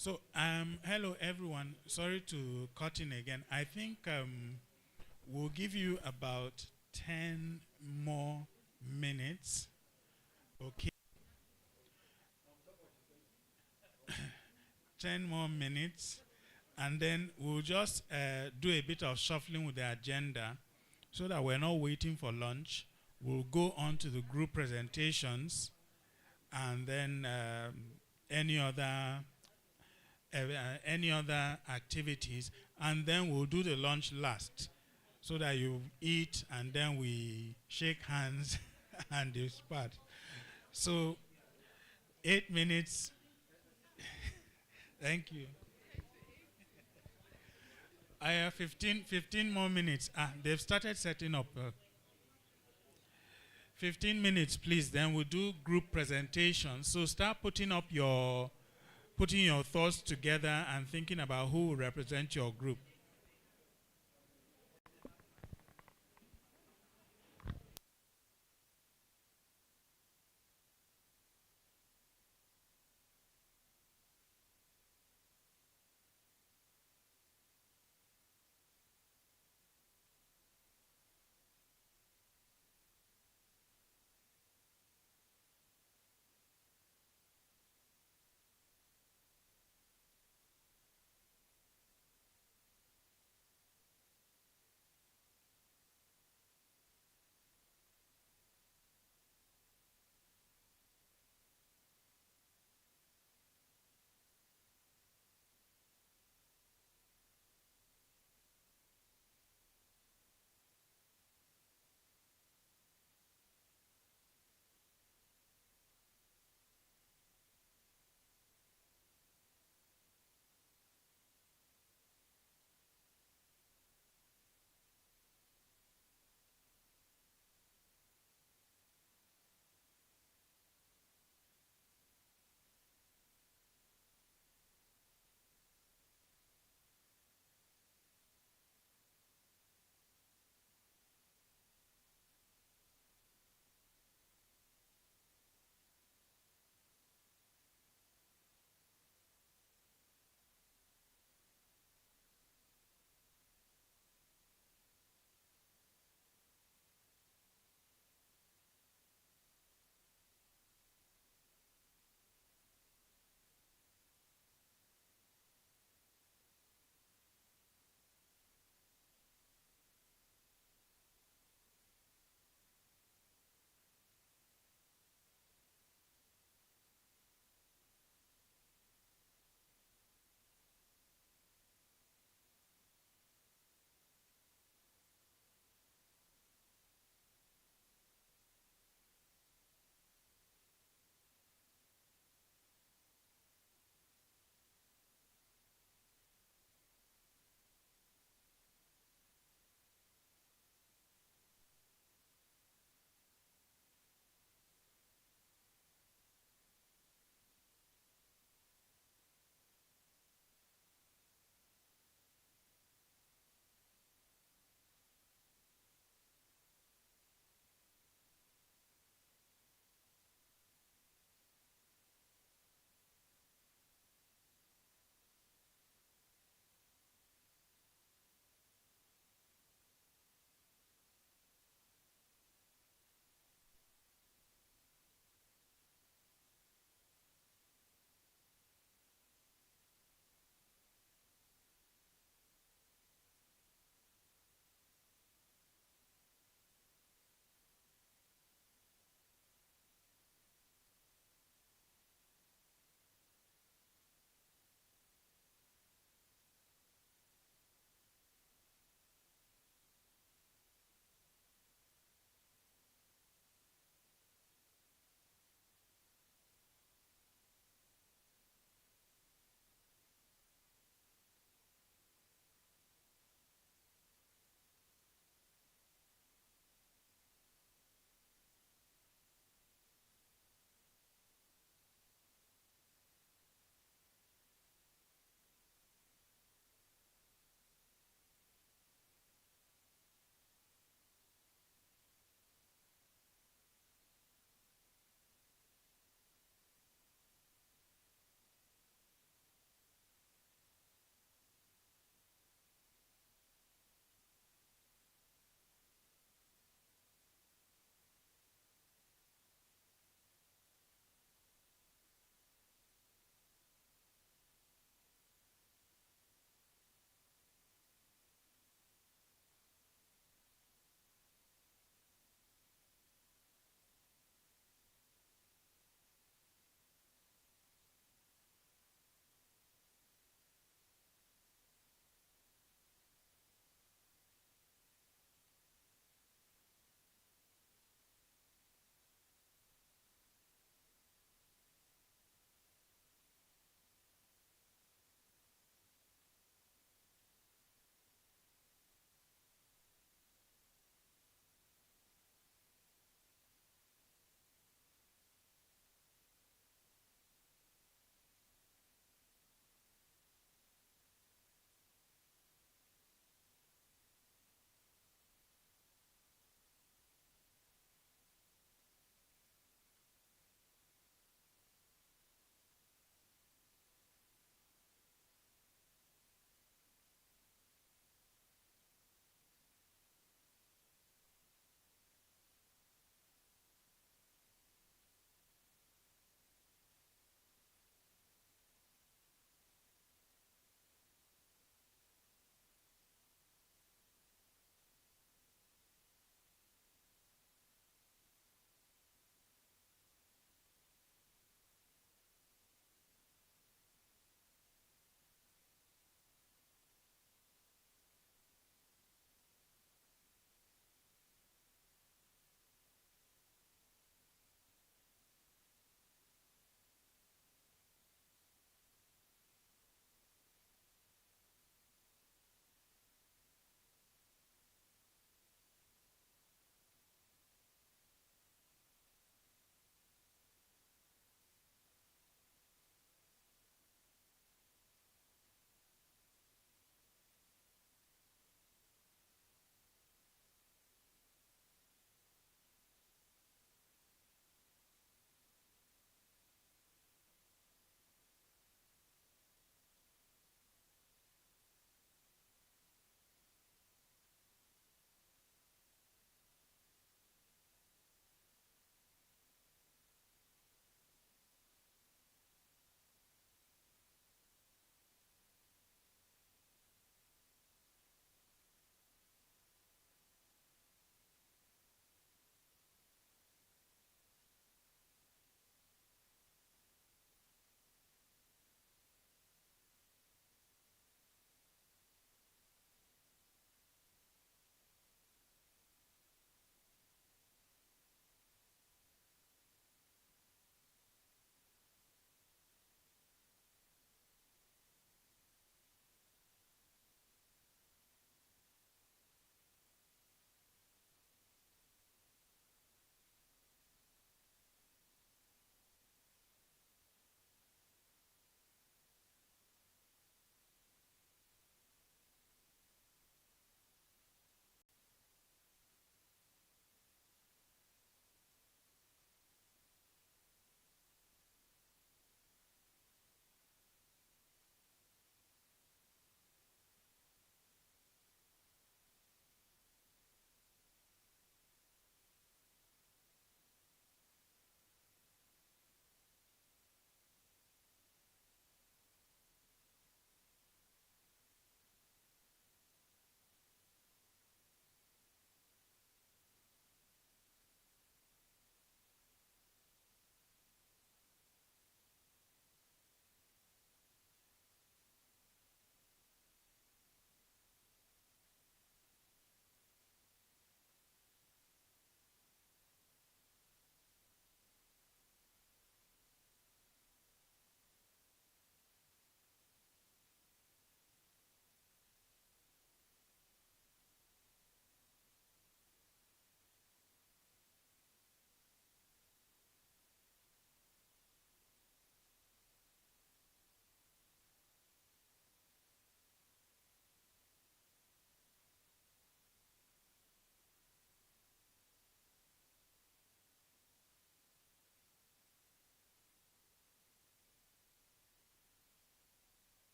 Hello everyone. Sorry to cut in again. I think we'll give you about 10 more minutes. Okay, 10 more minutes. And then we'll just do a bit of shuffling with the agenda so that we're not waiting for lunch. We'll go on to the group presentations and then any other activities, and then we'll do the lunch last so that you eat and then we shake hands and depart. So 8 minutes. Thank you. I have 15 more minutes. They've started setting up. 15 minutes, please. Then we'll do group presentations. So start putting your thoughts together and thinking about who will represent your group.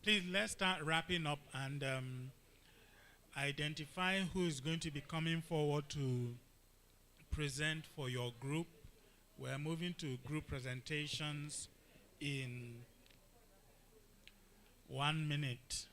Please, let's start wrapping up and identify who is going to be coming forward to present for your group. We're moving to group presentations in 1 minute.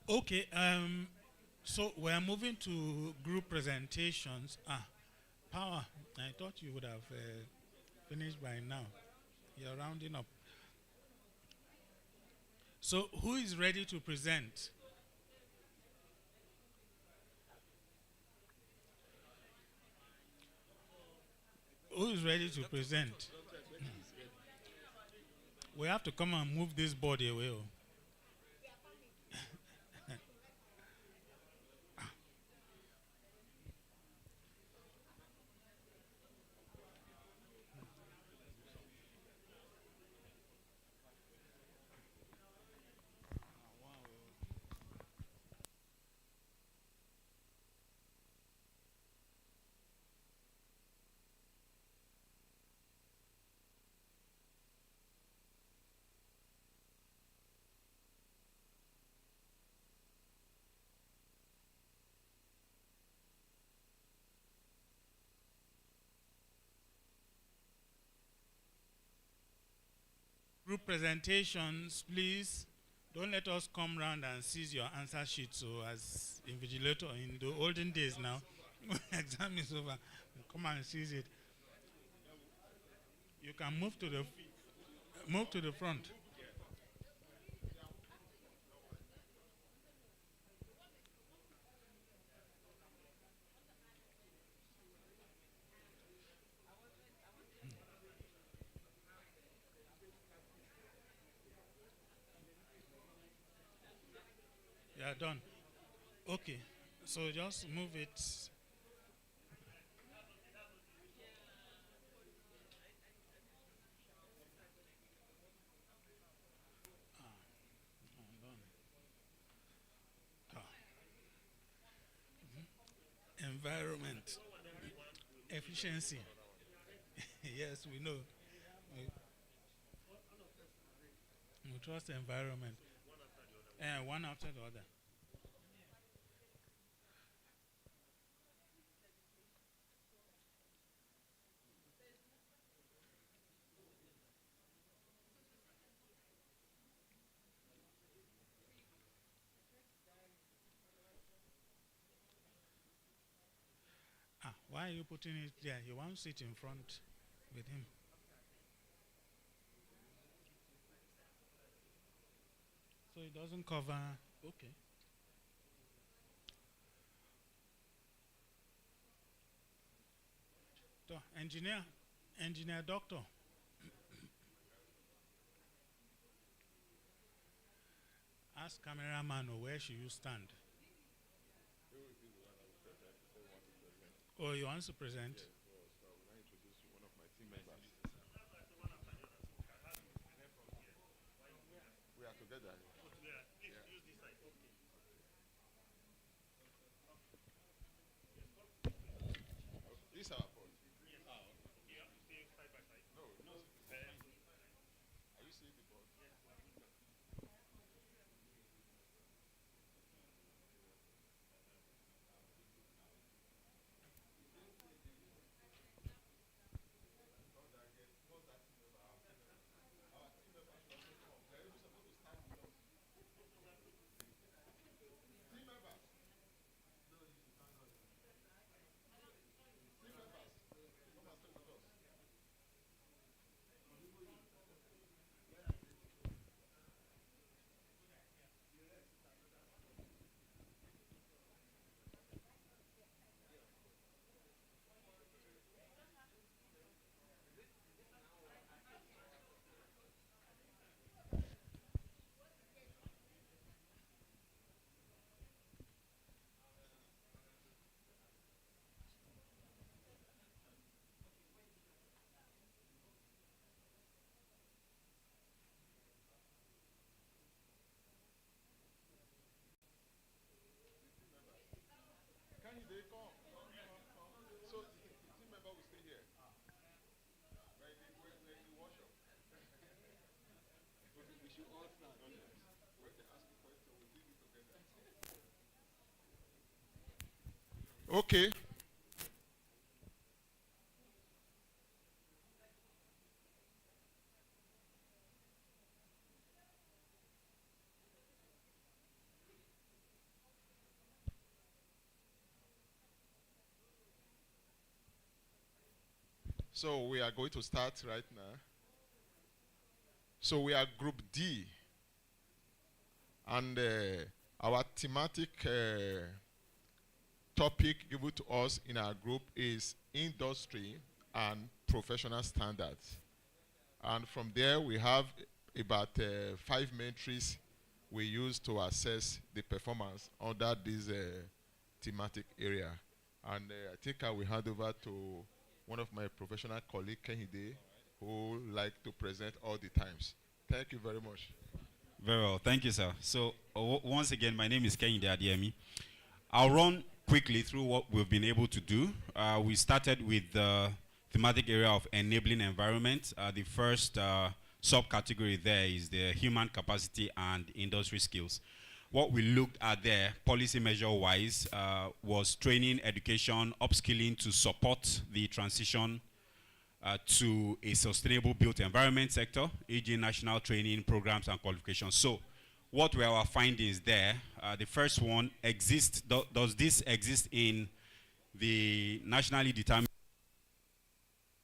Okay. So we're moving to group presentations. Power. I thought you would have finished by now. You're rounding up. So who is ready to present? Who is ready to present? We have to come and move this body away. Oh. Group presentations, please. Don't let us come round and seize your answer sheet. So as invigilator in the olden days now, exam is over. Come and seize it. You can move to the front. Yeah, done. Okay. So just move it. Done. Environment. Efficiency. Yes, we know. We trust the environment. And one after the other. Why are you putting it there? You want to sit in front with him. So it doesn't cover. Okay. So, engineer doctor, ask cameraman where should you stand? Oh, you want to present? We are together. This is our fault. No, no. Are you seeing the board? Can they come? So the team member will stay here. When the workshop. We should all stand. When they ask the question, we do it together. Okay. So we are going to start right now. So we are Group D. And our thematic topic given to us in our group is industry and professional standards. And from there, we have about 5 metrics we use to assess the performance under this thematic area. And I think I will hand over to one of my professional colleagues, Kehinde, who like to present all the times. Thank you very much. Very well, thank you, sir. So once again, my name is Kehinde Adiemi. I'll run quickly through what we've been able to do. We started with the thematic area of enabling environment. The first subcategory there is the human capacity and industry skills. What we looked at there, policy measure-wise, was training, education, upskilling to support the transition to a sustainable built environment sector, e.g. national training programs and qualifications. So what were our findings there? The first one, does this exist in the nationally determined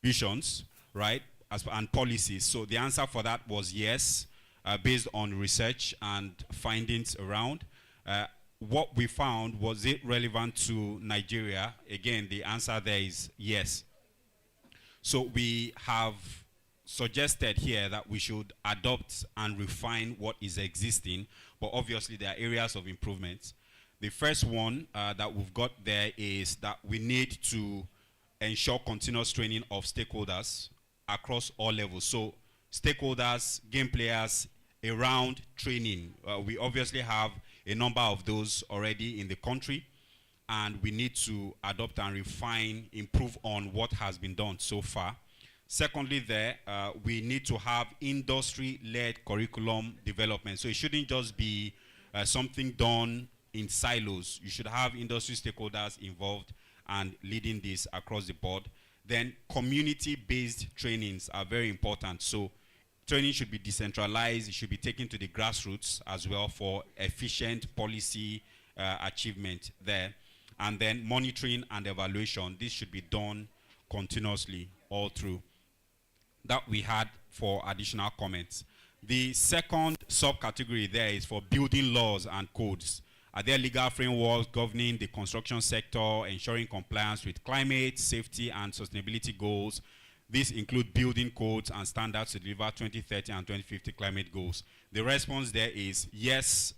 visions, right, and policies? So the answer for that was yes, based on research and findings around. What we found, was it relevant to Nigeria? Again, the answer there is yes. So we have suggested here that we should adopt and refine what is existing, but obviously there are areas of improvement. The first one that we've got there is that we need to ensure continuous training of stakeholders across all levels. So stakeholders, game players, around training. We obviously have a number of those already in the country, and we need to adopt and refine, improve on what has been done so far. Secondly there, we need to have industry-led curriculum development. So it shouldn't just be something done in silos. You should have industry stakeholders involved and leading this across the board. Then community-based trainings are very important. So training should be decentralized. It should be taken to the grassroots as well for efficient policy achievement there. And then monitoring and evaluation. This should be done continuously all through. That we had for additional comments. The second subcategory there is for building laws and codes. Are there legal frameworks governing the construction sector, ensuring compliance with climate, safety, and sustainability goals? These include building codes and standards to deliver 2030 and 2050 climate goals. The response there is yes,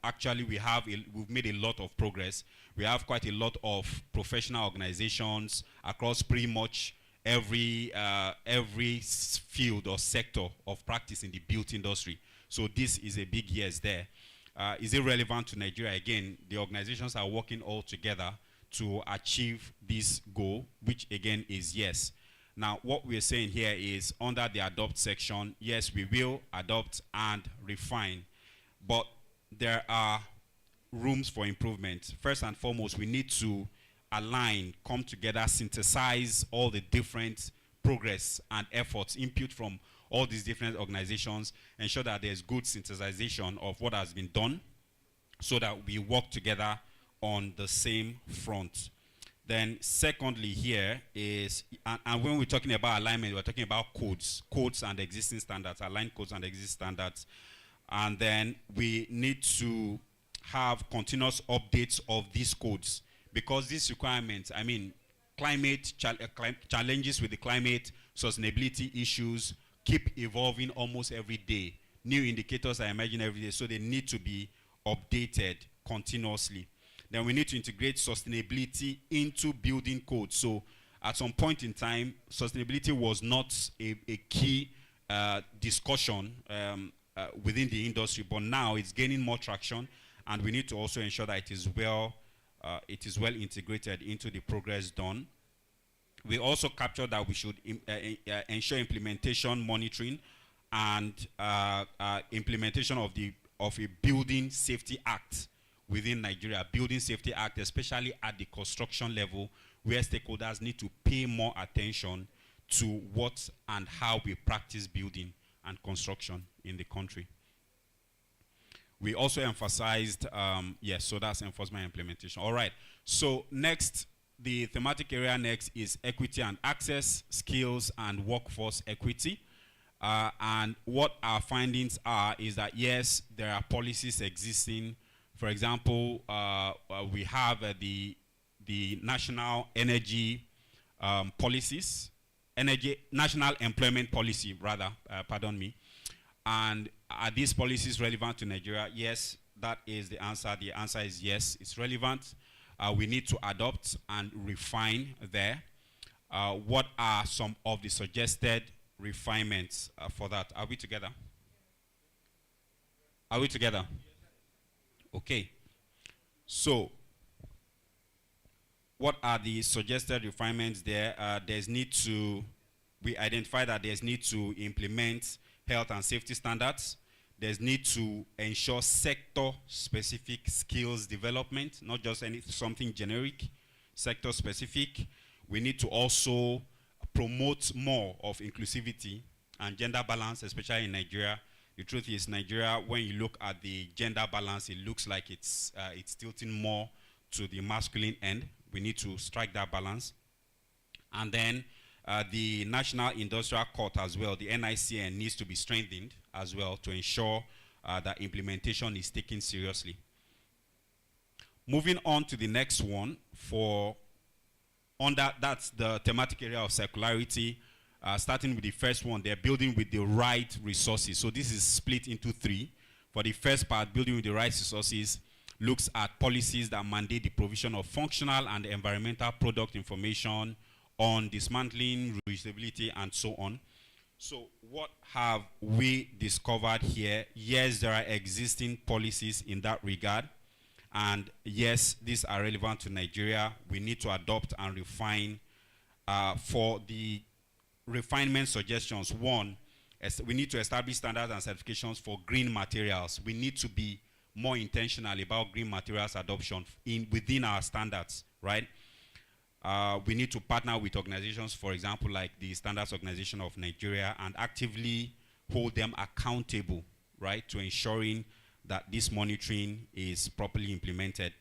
actually we've made a lot of progress. We have quite a lot of professional organizations across pretty much every field or sector of practice in the built industry. So this is a big yes there. Is it relevant to Nigeria? Again, the organizations are working all together to achieve this goal, which again is yes. Now, what we're saying here is under the adopt section, yes, we will adopt and refine, but there are rooms for improvement. First and foremost, we need to align, come together, synthesize all the different progress and efforts, input from all these different organizations, ensure that there's good synthesization of what has been done so that we work together on the same front. Then secondly here is, and when we're talking about alignment, we're talking about codes and existing standards, align codes and existing standards. And then we need to have continuous updates of these codes, because these requirements, I mean, challenges with the climate, sustainability issues keep evolving almost every day. New indicators are emerging every day, so they need to be updated continuously. Then we need to integrate sustainability into building codes. So at some point in time, sustainability was not a key discussion within the industry, but now it's gaining more traction, and we need to also ensure that it is well integrated into the progress done. We also captured that we should ensure implementation, monitoring, and implementation of a Building Safety Act within Nigeria. Building Safety Act, especially at the construction level, where stakeholders need to pay more attention to what and how we practice building and construction in the country. We also emphasized, yes, so that's enforcement implementation. All right, so next, the thematic area next is equity and access, skills and workforce equity. And what our findings are is that yes, there are policies existing. For example, we have the national energy policies, national employment policy rather, pardon me. And are these policies relevant to Nigeria? Yes, that is the answer. The answer is yes, it's relevant. We need to adopt and refine there. What are some of the suggested refinements for that? Are we together? Are we together? Okay. So, what are the suggested refinements there? We identify that there's need to implement health and safety standards. There's need to ensure sector-specific skills development, not just something generic, sector-specific. We need to also promote more of inclusivity and gender balance, especially in Nigeria. The truth is, Nigeria, when you look at the gender balance, it looks like it's tilting more to the masculine end. We need to strike that balance. And then the National Industrial Court as well, the NICN, needs to be strengthened as well to ensure that implementation is taken seriously. Moving on to the next one, that's the thematic area of circularity. Starting with the first one, they're building with the right resources. So this is split into three. For the first part, building with the right resources looks at policies that mandate the provision of functional and environmental product information on dismantling, reusability, and so on. So what have we discovered here? Yes, there are existing policies in that regard. And yes, these are relevant to Nigeria. We need to adopt and refine. For the refinement suggestions, one, we need to establish standards and certifications for green materials. We need to be more intentional about green materials adoption within our standards, right? We need to partner with organizations, for example, like the Standards Organization of Nigeria, and actively hold them accountable, right, to ensuring that this monitoring is properly implemented.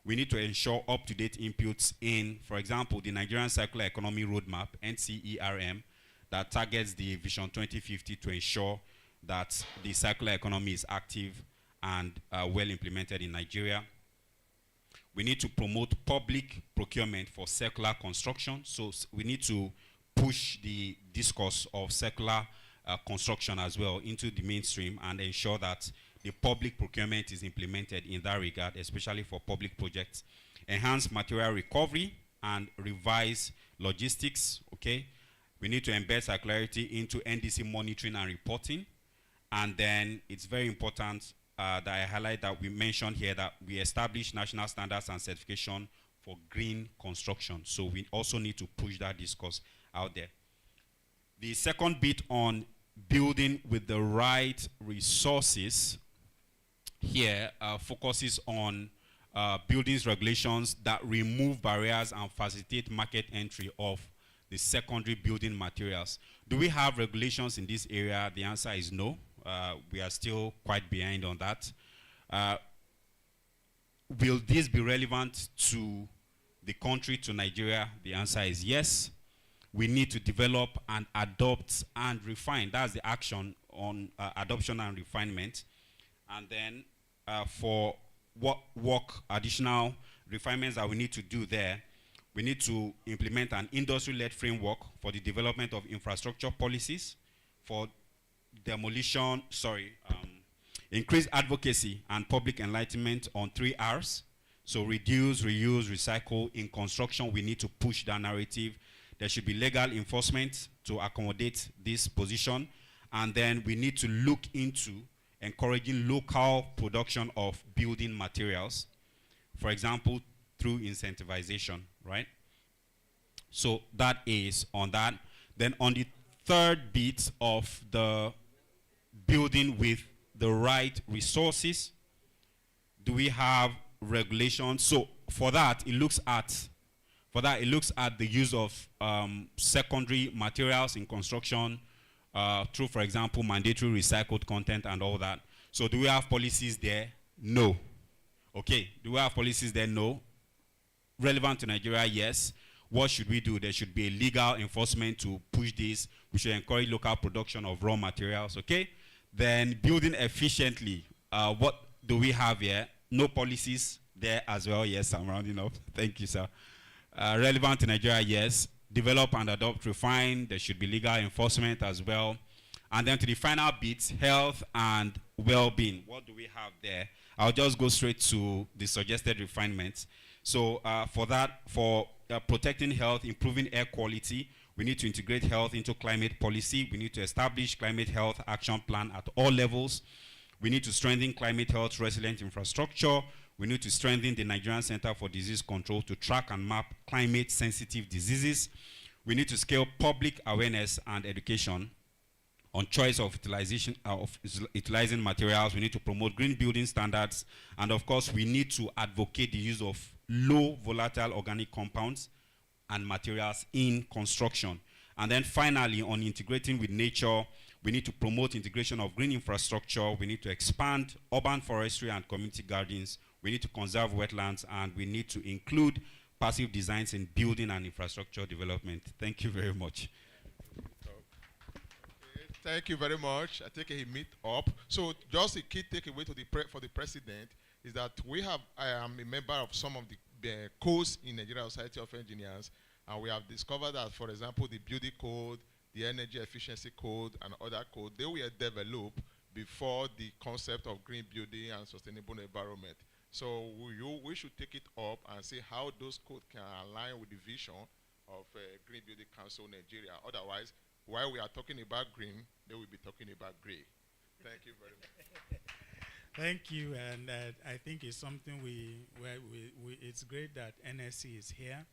We need to ensure up-to-date inputs in, for example, the Nigerian Circular Economy Roadmap, NCERM, that targets the Vision 2050 to ensure that the circular economy is active and well implemented in Nigeria. We need to promote public procurement for circular construction. So we need to push the discourse of circular construction as well into the mainstream and ensure that the public procurement is implemented in that regard, especially for public projects. Enhance material recovery and revise logistics, okay? We need to embed circularity into NDC monitoring and reporting. And then it's very important that I highlight that we mentioned here that we establish national standards and certification for green construction. So we also need to push that discourse out there. The second bit on building with the right resources here focuses on buildings regulations that remove barriers and facilitate market entry of the secondary building materials. Do we have regulations in this area? The answer is no. We are still quite behind on that. Will this be relevant to the country, to Nigeria? The answer is yes. We need to develop and adopt and refine. That's the action on adoption and refinement. And then for what additional refinements that we need to do there, we need to implement an industry-led framework for the development of infrastructure policies for demolition, increase advocacy and public enlightenment on 3 Rs. So reduce, reuse, recycle. In construction, we need to push that narrative. There should be legal enforcement to accommodate this position. And then we need to look into encouraging local production of building materials, for example, through incentivization, right? So that is on that. Then on the third bit of the building with the right resources, do we have regulations? So for that, it looks at the use of secondary materials in construction through, for example, mandatory recycled content and all that. So do we have policies there? No. Okay. Do we have policies there? No. relevant to Nigeria? Yes. What should we do? There should be a legal enforcement to push this. We should encourage local production of raw materials, okay? Then building efficiently. What do we have here? No policies there as well. Yes, I'm rounding up. Thank you, sir. Relevant to Nigeria, yes. Develop and adopt, refine. There should be legal enforcement as well. And then to the final bit, health and well-being. What do we have there? I'll just go straight to the suggested refinements. So for that, for protecting health, improving air quality, we need to integrate health into climate policy. We need to establish climate health action plan at all levels. We need to strengthen climate health resilient infrastructure. We need to strengthen the Nigerian Center for Disease Control to track and map climate-sensitive diseases. We need to scale public awareness and education on choice of utilizing materials. We need to promote green building standards. And of course, we need to advocate the use of low volatile organic compounds and materials in construction. And then finally, on integrating with nature, we need to promote integration of green infrastructure. We need to expand urban forestry and community gardens. We need to conserve wetlands, and we need to include passive designs in building and infrastructure development. Thank you very much. Thank you very much. I think he meet up. So just a key takeaway to for the president is that I am a member of some of the codes in Nigeria Society of Engineers, and we have discovered that, for example, the building code, the energy efficiency code, and other code, they were developed before the concept of green building and sustainable environment. So we should take it up and see how those codes can align with the vision of Green Building Council Nigeria. Otherwise, while we are talking about green, they will be talking about gray. Thank you very much. Thank you, and I think it's something it's great that NSC is here,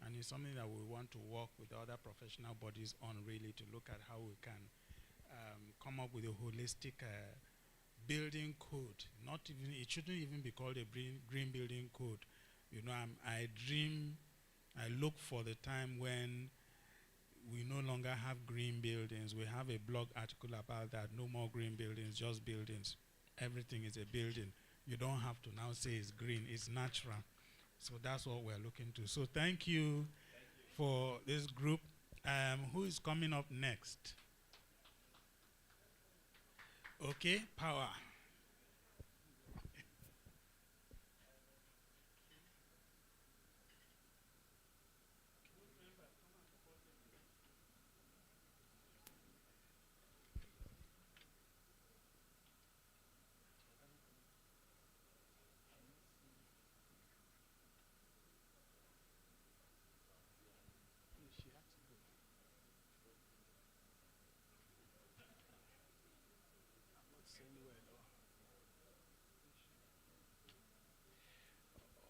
and it's something that we want to work with other professional bodies on, really, to look at how we can come up with a holistic building code. It shouldn't even be called a green building code. You know, I look for the time when we no longer have green buildings. We have a blog article about that. No more green buildings, just buildings. Everything is a building. You don't have to now say it's green, it's natural. So that's what we're looking to. So thank you for this group. Who is coming up next? Okay, power.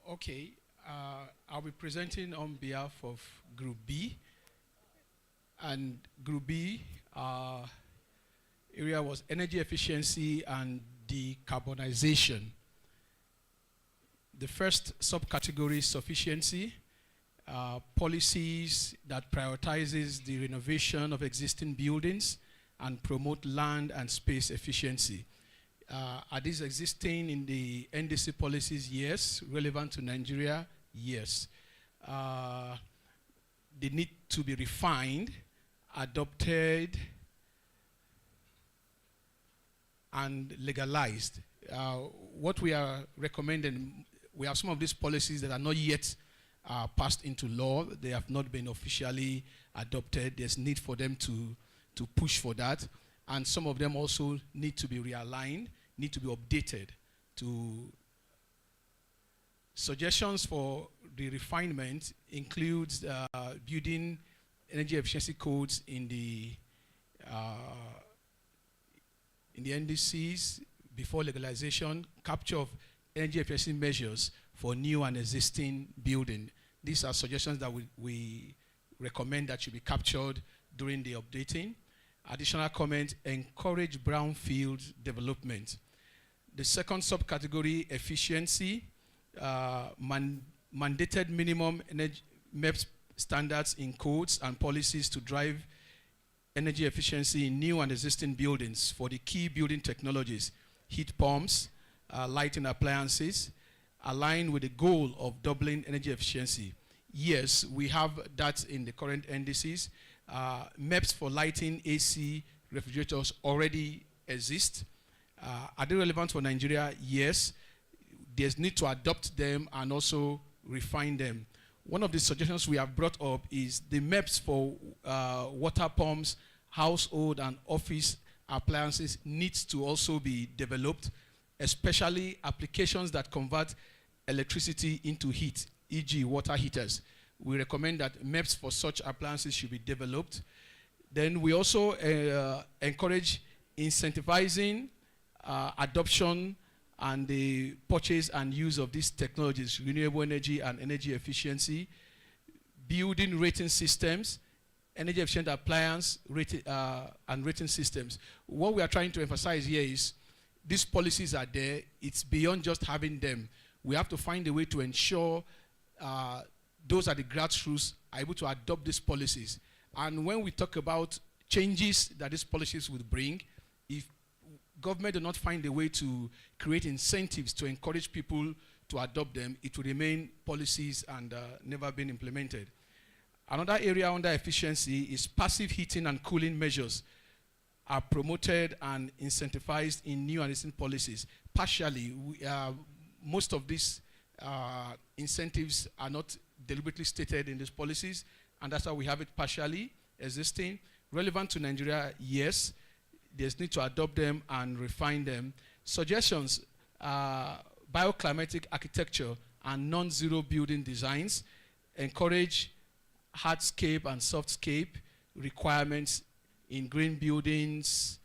Okay, I'll be presenting on behalf of Group B. And Group B area was energy efficiency and decarbonization. The first subcategory is sufficiency, policies that prioritizes the renovation of existing buildings and promote land and space efficiency. Are these existing in the NDC policies? Yes. Relevant to Nigeria? Yes. They need to be refined, adopted, and legalized. What we are recommending, we have some of these policies that are not yet passed into law. They have not been officially adopted. There's need for them to push for that. And some of them also need to be realigned, need to be updated to suggestions for the refinement includes building energy efficiency codes in the NDCs before legalization, capture of energy efficiency measures for new and existing building. These are suggestions that we recommend that should be captured during the updating. Additional comment, encourage brownfield development. The second subcategory, efficiency, mandated minimum energy MEPS standards in codes and policies to drive energy efficiency in new and existing buildings for the key building technologies, heat pumps, lighting appliances, align with the goal of doubling energy efficiency. Yes, we have that in the current indices. MEPs for lighting, AC, refrigerators already exist. Are they relevant for Nigeria? Yes. There's need to adopt them and also refine them. One of the suggestions we have brought up is the MEPs for water pumps, household and office appliances needs to also be developed, especially applications that convert electricity into heat, e.g. water heaters. We recommend that MEPs for such appliances should be developed. Then we also encourage incentivizing adoption and the purchase and use of these technologies, renewable energy and energy efficiency, building rating systems, energy efficient appliance and rating systems. What we are trying to emphasize here is these policies are there. It's beyond just having them. We have to find a way to ensure those at the grassroots are able to adopt these policies. And when we talk about changes that these policies would bring, if government do not find a way to create incentives to encourage people to adopt them, it will remain policies and never been implemented. Another area under efficiency is passive heating and cooling measures are promoted and incentivized in new and existing policies. Partially, most of these incentives are not deliberately stated in these policies, and that's why we have it partially existing. Relevant to Nigeria, yes. There's need to adopt them and refine them. Suggestions, bioclimatic architecture and non-zero building designs, encourage hardscape and softscape requirements in green buildings.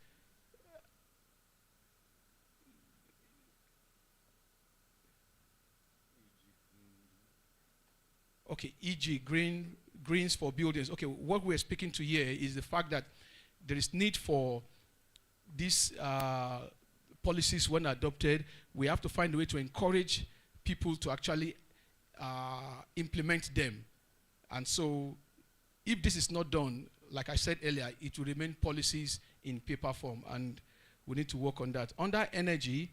Okay, e.g. greens for buildings. Okay, what we're speaking to here is the fact that there is need for these policies when adopted. We have to find a way to encourage people to actually implement them. And so if this is not done, like I said earlier, it will remain policies in paper form, and we need to work on that. Under energy,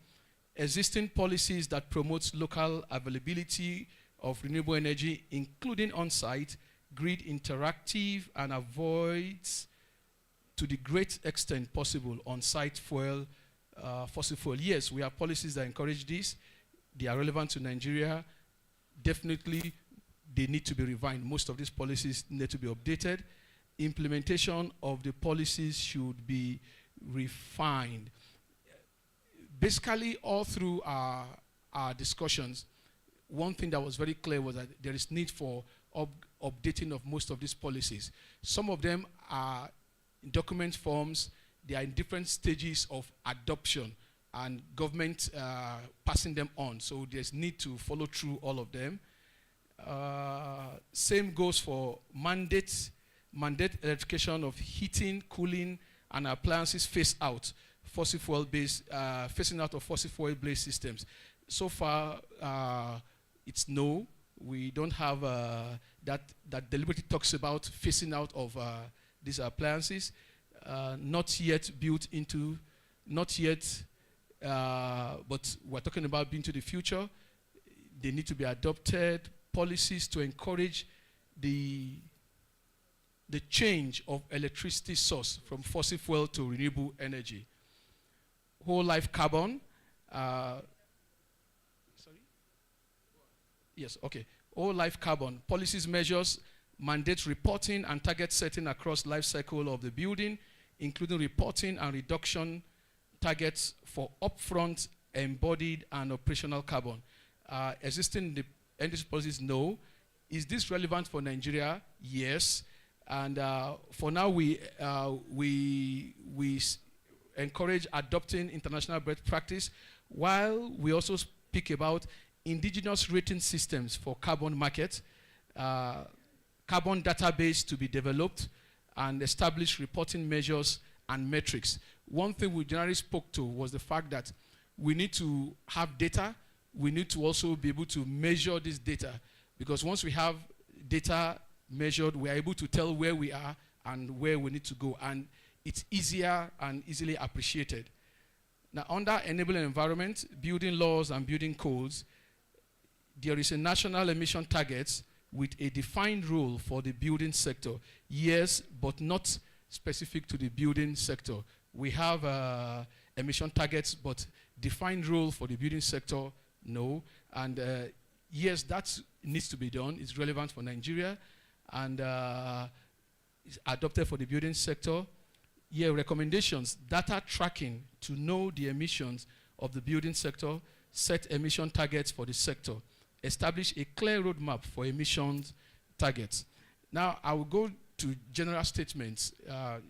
existing policies that promotes local availability of renewable energy, including on-site, grid interactive, and avoids to the great extent possible on-site fuel, fossil fuel. Yes, we have policies that encourage this. They are relevant to Nigeria. Definitely, they need to be refined. Most of these policies need to be updated. Implementation of the policies should be refined. Basically, all through our discussions, one thing that was very clear was that there is need for updating of most of these policies. Some of them are in document forms. They are in different stages of adoption and government passing them on. So there's need to follow through all of them. Same goes for mandate electrification of heating, cooling, and appliances phase out, fossil fuel based, phasing out of fossil fuel based systems. So far, it's no. We don't have that deliberately talks about phasing out of these appliances. Not yet built into, not yet, but we're talking about being to the future. They need to be adopted, policies to encourage the change of electricity source from fossil fuel to renewable energy. Whole life carbon. Sorry? Yes, okay. Whole life carbon. Policies, measures, mandate reporting and target setting across life cycle of the building, including reporting and reduction targets for upfront, embodied, and operational carbon. Existing in the industry policies, no. Is this relevant for Nigeria? Yes. And for now, we encourage adopting international best practice, while we also speak about indigenous rating systems for carbon market, carbon database to be developed, and establish reporting measures and metrics. One thing we generally spoke to was the fact that we need to have data. We need to also be able to measure this data, because once we have data measured, we are able to tell where we are and where we need to go, and it's easier and easily appreciated. Now, under enabling environment, building laws and building codes, there is a national emission target with a defined role for the building sector. Yes, but not specific to the building sector. We have emission targets, but defined role for the building sector, no. And yes, that needs to be done. It's relevant for Nigeria, and it's adopted for the building sector. Yeah, recommendations, data tracking to know the emissions of the building sector, set emission targets for the sector, establish a clear roadmap for emissions targets. Now, I will go to general statements,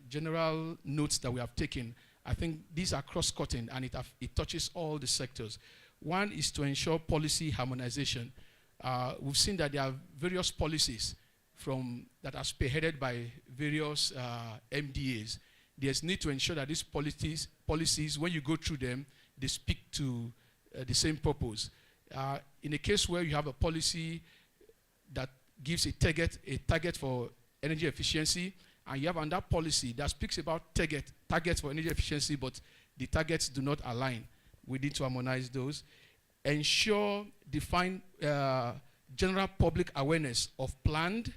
general notes that we have taken. I think these are cross-cutting, and it touches all the sectors. One is to ensure policy harmonization. We've seen that there are various policies that are spearheaded by various MDAs. There's need to ensure that these policies, when you go through them, they speak to the same purpose. In a case where you have a policy that gives a target for energy efficiency, and you have another policy that speaks about targets for energy efficiency, but the targets do not align. We need to harmonize those. Ensure, define general public awareness of planned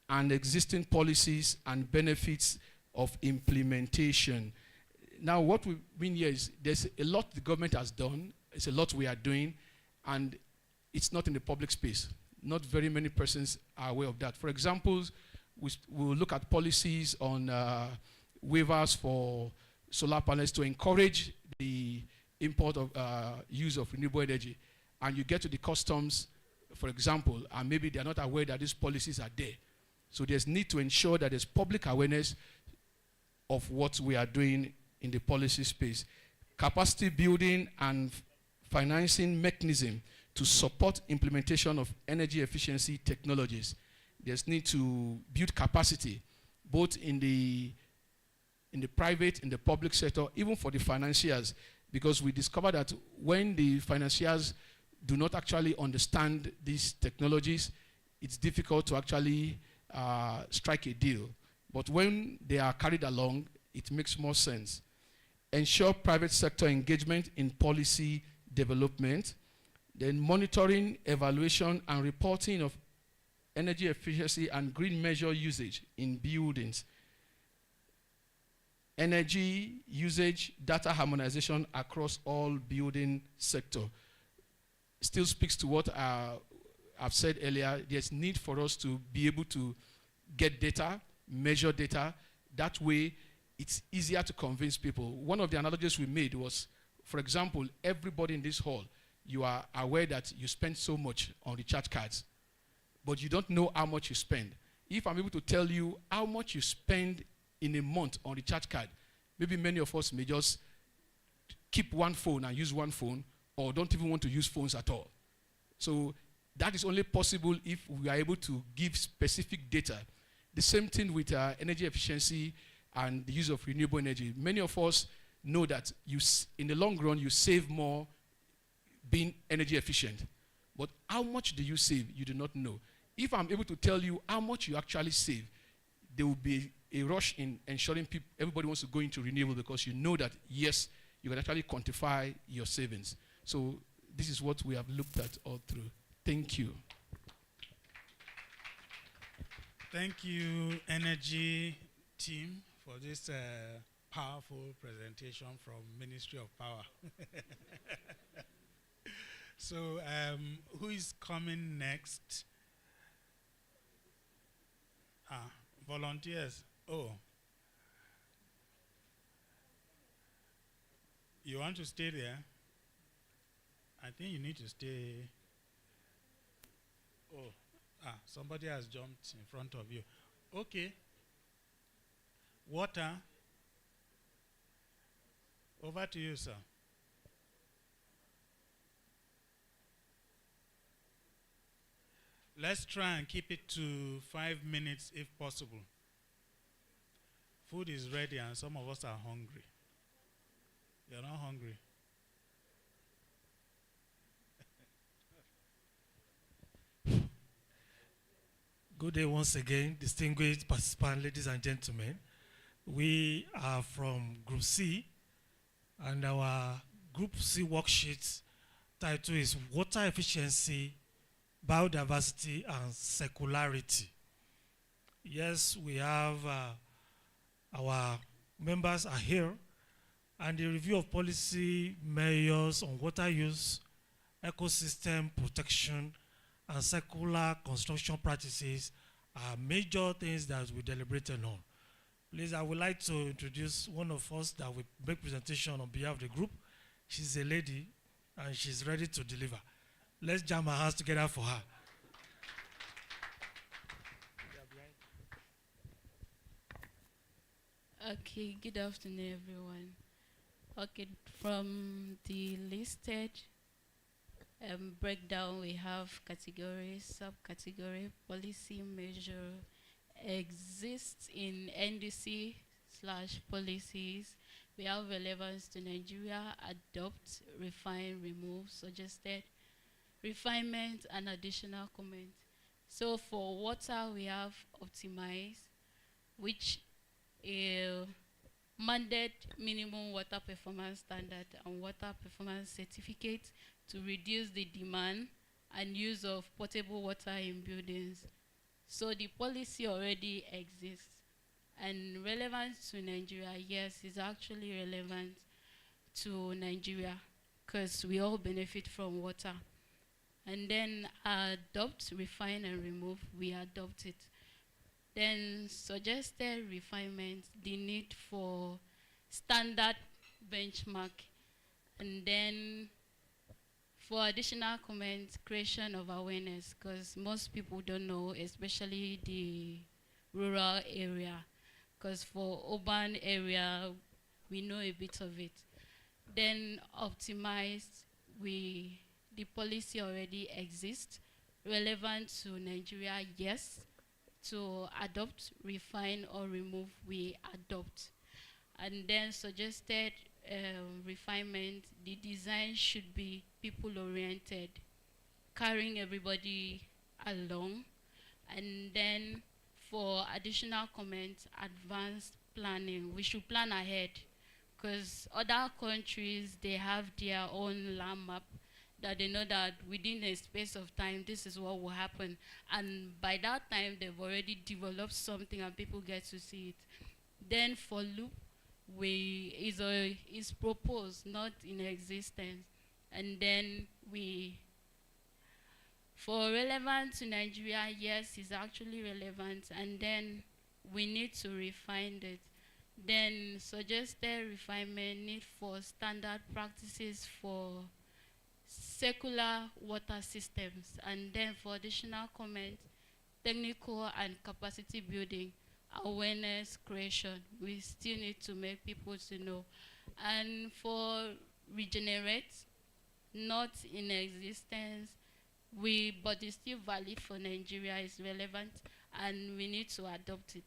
and existing policies and benefits of implementation. Now, what we mean here is there's a lot the government has done, it's a lot we are doing, and it's not in the public space. Not very many persons are aware of that. For example, we'll look at policies on waivers for solar panels to encourage the import of use of renewable energy. And you get to the customs, for example, and maybe they're not aware that these policies are there. So there's need to ensure that there's public awareness of what we are doing in the policy space. Capacity building and financing mechanism to support implementation of energy efficiency technologies. There's need to build capacity, both in the private, in the public sector, even for the financiers, because we discovered that when the financiers do not actually understand these technologies, it's difficult to actually strike a deal. But when they are carried along, it makes more sense. Ensure private sector engagement in policy development, then monitoring, evaluation, and reporting of energy efficiency and green measure usage in buildings. Energy usage data harmonization across all building sector. Still speaks to what I've said earlier. There's need for us to be able to get data, measure data. That way, it's easier to convince people. One of the analogies we made was, for example, everybody in this hall, you are aware that you spend so much on recharge cards, but you don't know how much you spend. If I'm able to tell you how much you spend in a month on recharge card, maybe many of us may just keep one phone and use one phone, or don't even want to use phones at all. So that is only possible if we are able to give specific data. The same thing with energy efficiency and the use of renewable energy. Many of us know that in the long run, you save more being energy efficient. But how much do you save? You do not know. If I'm able to tell you how much you actually save, there will be a rush in ensuring everybody wants to go into renewable, because you know that, yes, you can actually quantify your savings. So this is what we have looked at all through. Thank you. Thank you, Energy team, for this powerful presentation from Ministry of Power. So, who is coming next? Volunteers. Oh. You want to stay there? I think you need to stay. Oh, somebody has jumped in front of you. Okay. Water. Over to you, sir. Let's try and keep it to 5 minutes if possible. Food is ready and some of us are hungry. You're not hungry. Good day once again, distinguished participants, ladies and gentlemen. We are from Group C, and our Group C worksheet title is Water Efficiency biodiversity and secularity. Yes, we have our members are here, and the review of policy measures on water use, ecosystem protection, and circular construction practices are major things that we deliberated on. Please, I would like to introduce one of us that will make presentation on behalf of the group. She's a lady, and she's ready to deliver. Let's jam our hands together for her. Okay, good afternoon, everyone. Okay, from the listed breakdown, we have categories, subcategory, policy measure exists in NDC/policies. We have relevance to Nigeria, adopt, refine, remove, suggested, refinement, and additional comment. So for water, we have optimize, which mandate minimum water performance standard and water performance certificate to reduce the demand and use of potable water in buildings. So the policy already exists. And relevance to Nigeria, yes, it's actually relevant to Nigeria because we all benefit from water. And then adopt, refine, and remove, we adopt it. Then suggested refinement, the need for standard benchmark. And then for additional comments, creation of awareness, because most people don't know, especially the rural area. Because for urban area, we know a bit of it. Then optimized, the policy already exists. Relevant to Nigeria, yes. To adopt, refine, or remove, we adopt. And then suggested refinement, the design should be people-oriented, carrying everybody along. And then for additional comments, advanced planning, we should plan ahead because other countries, they have their own land map that they know that within a space of time, this is what will happen. And by that time, they've already developed something and people get to see it. Then for loop, is proposed, not in existence. And then for relevant to Nigeria, yes, it's actually relevant. And then we need to refine it. Then suggested refinement, need for standard practices for circular water systems. And then for additional comment, technical and capacity building, awareness creation. We still need to make people to know. And for regenerate, not in existence, but it's still valid for Nigeria, is relevant, and we need to adopt it.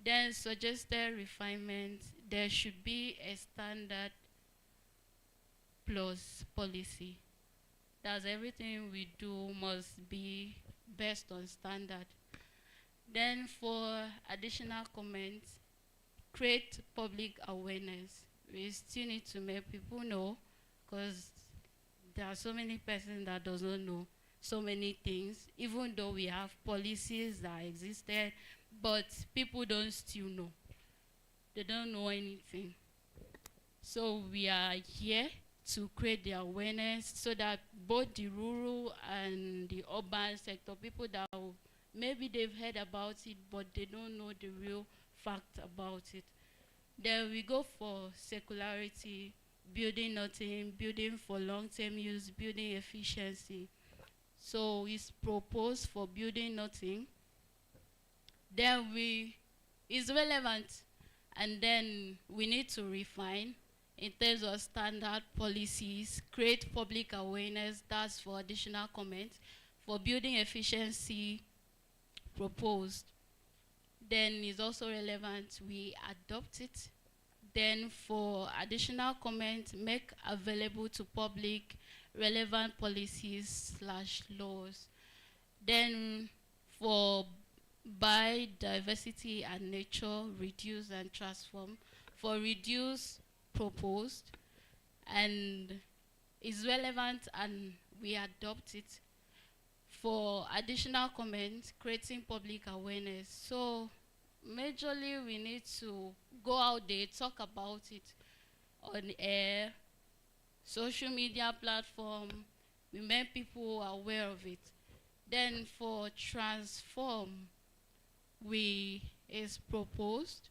Then suggested refinement, there should be a standard plus policy. That's everything we do must be based on standard. Then for additional comments, create public awareness. We still need to make people know because there are so many persons that does not know so many things, even though we have policies that existed, but people don't still know. They don't know anything. So we are here to create the awareness so that both the rural and the urban sector, people that maybe they've heard about it, but they don't know the real fact about it. Then we go for circularity, building nothing, building for long-term use, building efficiency. So it's proposed for building nothing. Then it's relevant, and then we need to refine in terms of standard policies, create public awareness, that's for additional comment. For building efficiency, proposed. Then it's also relevant, we adopt it. Then for additional comment, make available to public relevant policies / laws. Then for biodiversity and nature, reduce and transform. For reduce, proposed, and is relevant and we adopt it. For additional comments, creating public awareness. So majorly we need to go out there, talk about it on air, social media platform, we make people aware of it. Then for transform, we is proposed,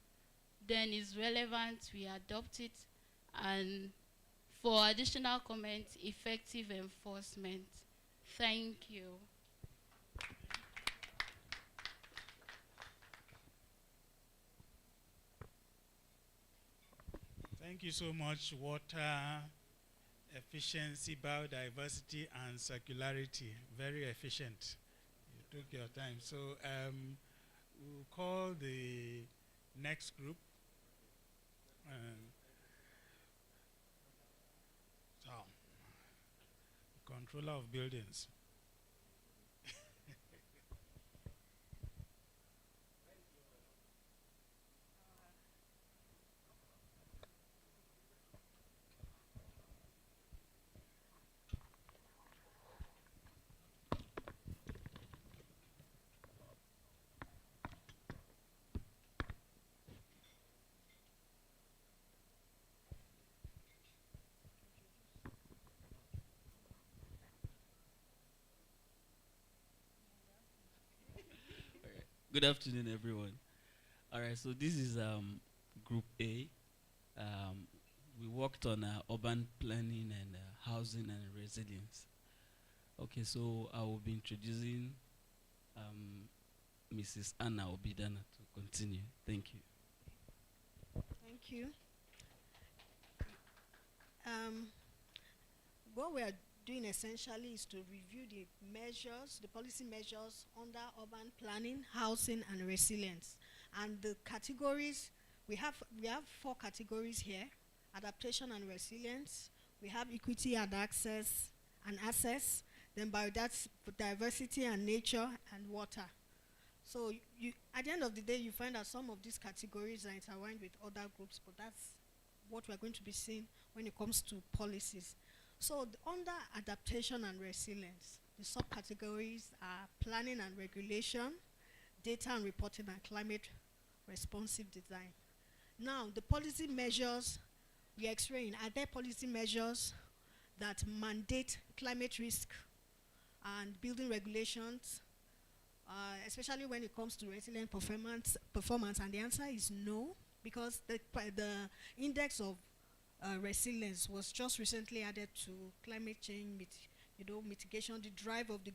then is relevant, we adopt it, and for additional comments, effective enforcement. Thank you. Thank you so much. Water, efficiency, biodiversity, and circularity. Very efficient. You took your time. So we'll call the next group. So, controller of buildings. Good afternoon, everyone. All right, so this is Group A. We worked on urban planning and housing and resilience. Okay, so I will be introducing Mrs. Anna Obidana to continue. Thank you. Thank you. What we are doing essentially is to review the measures, the policy measures under urban planning, housing, and resilience. And the categories, we have 4 categories here: adaptation and resilience, we have equity and access, then biodiversity and nature, and water. So at the end of the day, you find that some of these categories are intertwined with other groups, but that's what we're going to be seeing when it comes to policies. So under adaptation and resilience, the subcategories are planning and regulation, data and reporting, and climate responsive design. Now, the policy measures we are explaining, are there policy measures that mandate climate risk and building regulations, especially when it comes to resilient performance? And the answer is no, because the index of resilience was just recently added to climate change mitigation. The drive of the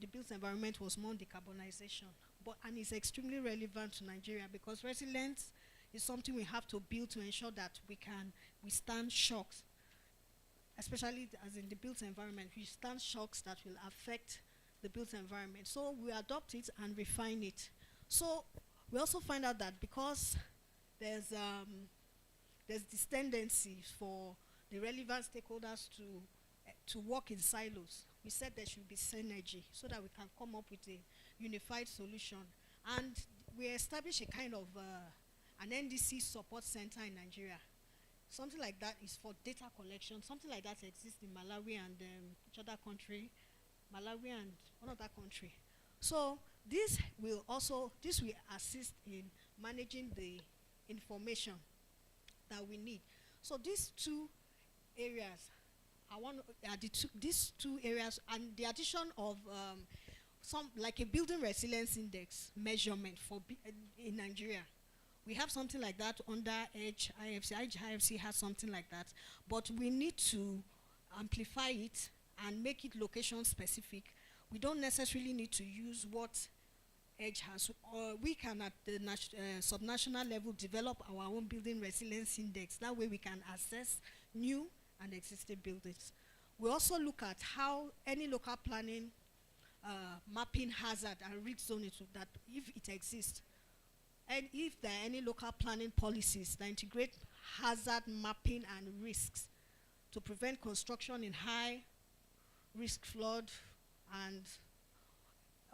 built environment was more decarbonization, and it's extremely relevant to Nigeria, because resilience is something we have to build to ensure that we can withstand shocks, especially as in the built environment. We stand shocks that will affect the built environment. So we adopt it and refine it. So we also find out that because there's this tendency for the relevant stakeholders to work in silos, we said there should be synergy so that we can come up with a unified solution. And we established a kind of an NDC support center in Nigeria. Something like that is for data collection. Something like that exists in Malawi and which other country? Malawi and one other country. So this will assist in managing the information that we need. So these 2 areas, these 2 areas, and the addition of some like a building resilience index measurement in Nigeria. We have something like that under HIFC. HIFC has something like that, but we need to amplify it and make it location specific. We don't necessarily need to use what Edge has, or we can at the subnational level develop our own building resilience index. That way we can assess new and existing buildings. We also look at how any local planning mapping hazard and risk zoning, so that if it exists, and if there are any local planning policies that integrate hazard mapping and risks to prevent construction in high risk flood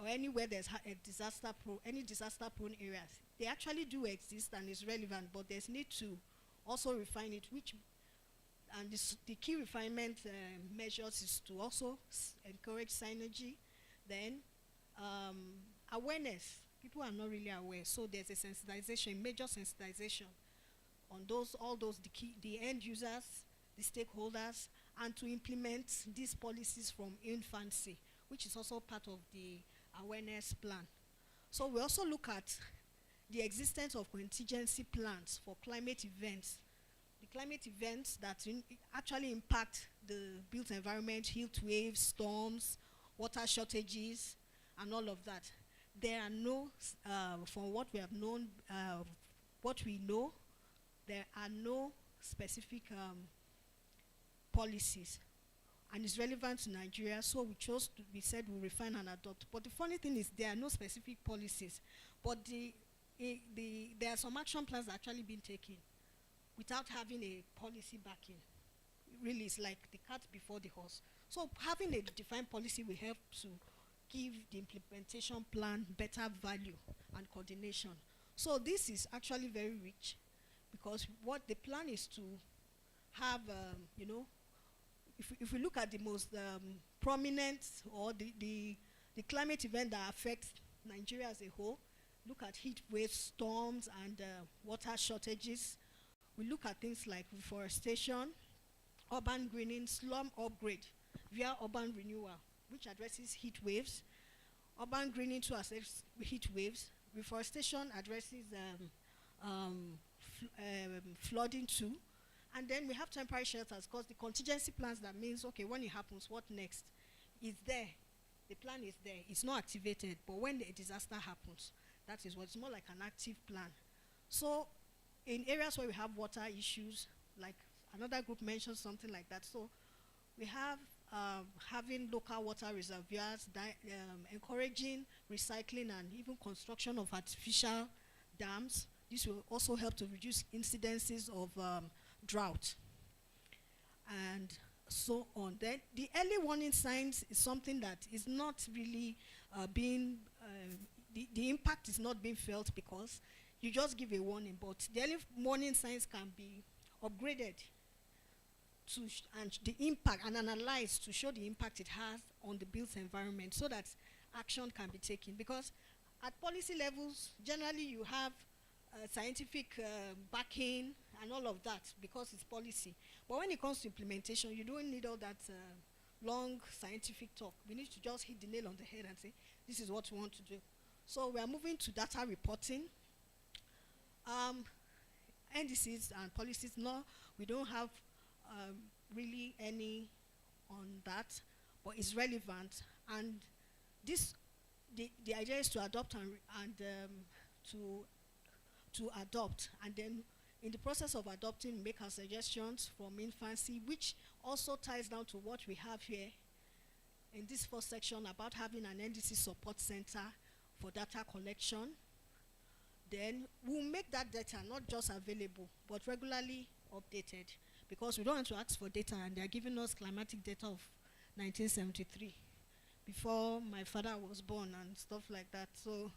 or anywhere there's a disaster prone areas. They actually do exist and is relevant, but there's need to also refine it, the key refinement measures is to also encourage synergy, Then awareness. People are not really aware, so there's a sensitization, major sensitization on all those the end users, the stakeholders, and to implement these policies from infancy, which is also part of the awareness plan. So we also look at the existence of contingency plans for climate events. The climate events that actually impact the built environment, heat waves, storms, water shortages, and all of that. There are no, from what we have known, what we know, there are no specific policies, and it's relevant to Nigeria, so we said we'll refine and adopt. But the funny thing is there are no specific policies, but there are some action plans that actually been taken without having a policy backing. Really, it's like the cart before the horse. So having a defined policy will help to give the implementation plan better value and coordination. So this is actually very rich, because what the plan is to have, if we look at the most prominent or the climate event that affects Nigeria as a whole, look at heat waves, storms, and water shortages. We look at things like reforestation, urban greening, slum upgrade via urban renewal, which addresses heat waves, urban greening to assess heat waves, reforestation addresses flooding too, and then we have temporary shelters, because the contingency plans, that means, okay, when it happens, what next? It's there. The plan is there. It's not activated, but when the disaster happens, that is what's more like an active plan. So in areas where we have water issues, like another group mentioned something like that. So we have having local water reservoirs, encouraging recycling and even construction of artificial dams. This will also help to reduce incidences of drought and so on. Then the early warning signs is something that is not really the impact is not being felt, because you just give a warning, but the early warning signs can be upgraded and the impact, and analyzed to show the impact it has on the built environment, so that action can be taken. Because at policy levels, generally you have scientific backing and all of that, because it's policy. But when it comes to implementation, you don't need all that long scientific talk. We need to just hit the nail on the head and say, this is what we want to do. So we are moving to data reporting. NDCs and policies, no, we don't have really any on that, but it's relevant. And this, the idea is to adopt and to adopt, and then in the process of adopting, make our suggestions from infancy, which also ties down to what we have here in this first section about having an NDC support center for data collection. Then we'll make that data not just available, but regularly updated, because we don't want to ask for data and they're giving us climatic data of 1973, before my father was born and stuff like that. So,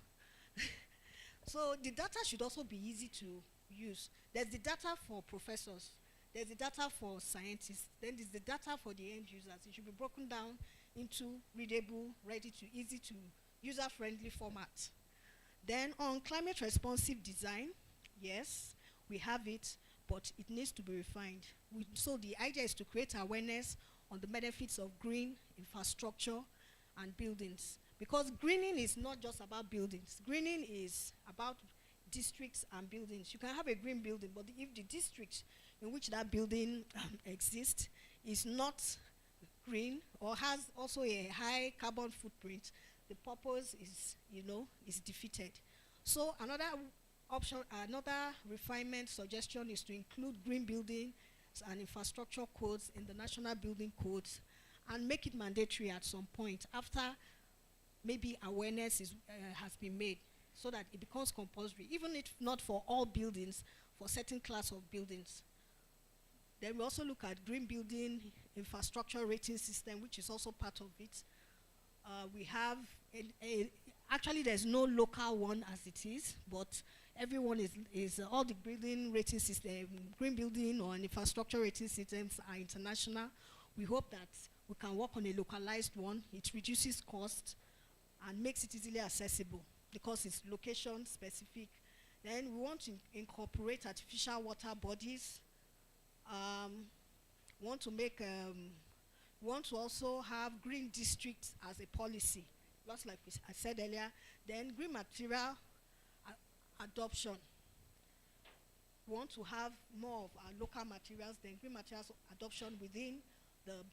so the data should also be easy to use. There's the data for professors, there's the data for scientists, then there's the data for the end users. It should be broken down into readable, easy to user-friendly format. Then on climate responsive design, yes, we have it, but it needs to be refined. So the idea is to create awareness on the benefits of green infrastructure and buildings. Because greening is not just about buildings. Greening is about districts and buildings. You can have a green building, but if the district in which that building exists is not green or has also a high carbon footprint, the purpose is, is defeated. So another option, another refinement suggestion is to include green buildings and infrastructure codes in the national building codes, and make it mandatory at some point after maybe awareness has been made, so that it becomes compulsory, even if not for all buildings, for certain class of buildings. Then we also look at green building infrastructure rating system, which is also part of it. We have, actually there's no local one as it is, but everyone is all the building rating system, green building or an infrastructure rating systems are international. We hope that we can work on a localized one. It reduces cost and makes it easily accessible because it's location specific. Then we want to incorporate artificial water bodies. Want to make want to also have green districts as a policy, just like I said earlier. Then green material adoption. We want to have more of our local materials, then green materials adoption within the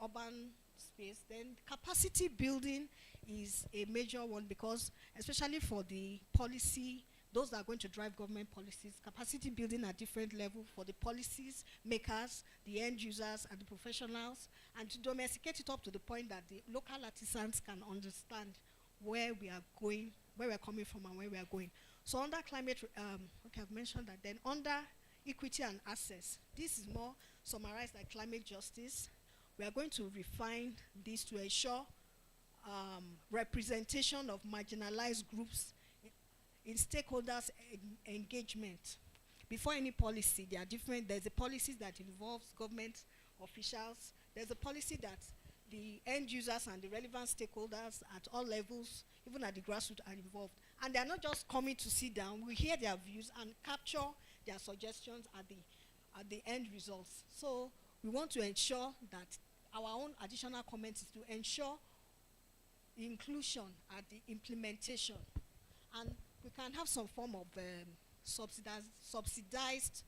urban space. Then capacity building is a major one because especially for the policy, those that are going to drive government policies, capacity building at different levels for the policies makers, the end users, and the professionals, and to domesticate it up to the point that the local artisans can understand where we are going, where we are coming from, and where we are going. So under climate, okay, I've mentioned that. Then under equity and access, this is more summarized like climate justice. We are going to refine this to ensure representation of marginalized groups in stakeholders engagement. Before any policy, there are different, there's a policy that involves government officials, there's a policy that the end users and the relevant stakeholders at all levels, even at the grassroots, are involved. And they're not just coming to sit down, we hear their views and capture their suggestions at the end results. So we want to ensure that our own additional comment is to ensure inclusion at the implementation. And we can have some form of subsidized,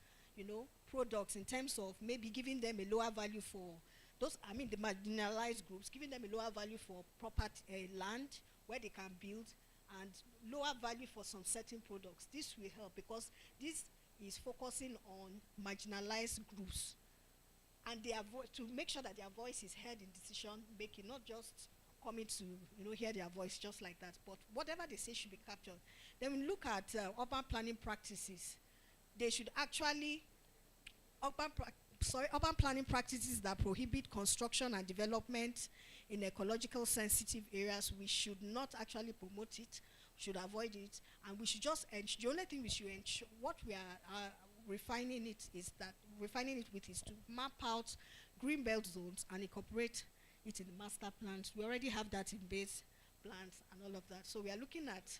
products in terms of maybe giving them a lower value for those, the marginalized groups, giving them a lower value for property, land where they can build, and lower value for some certain products. This will help because this is focusing on marginalized groups, and to make sure that their voice is heard in decision making, not just coming to hear their voice just like that, but whatever they say should be captured. Then we look at urban planning practices. They should actually urban planning practices that prohibit construction and development in ecological sensitive areas. We should not actually promote it, should avoid it, and we should just the only thing we should ensure, what we are refining it with is to map out green belt zones and incorporate it in the master plans. We already have that in base plans and all of that. So we are looking at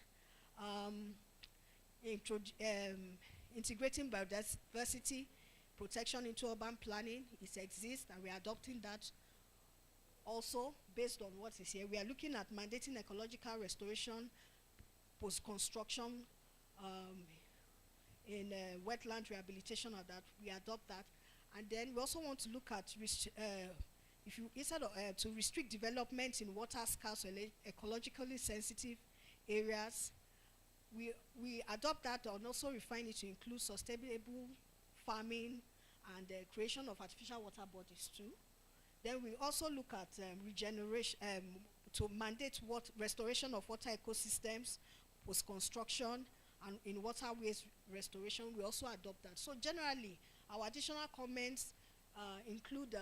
integrating biodiversity protection into urban planning. It exists, and we are adopting that also based on what is here. We are looking at mandating ecological restoration, post-construction, in wetland rehabilitation of that. We adopt that. And then we also want to look at to restrict development in water scarce or ecologically sensitive areas. We adopt that and also refine it to include sustainable farming and creation of artificial water bodies too. Then we also look at regeneration, to mandate restoration of water ecosystems, post-construction, and in waterways restoration. We also adopt that. So generally, our additional comments include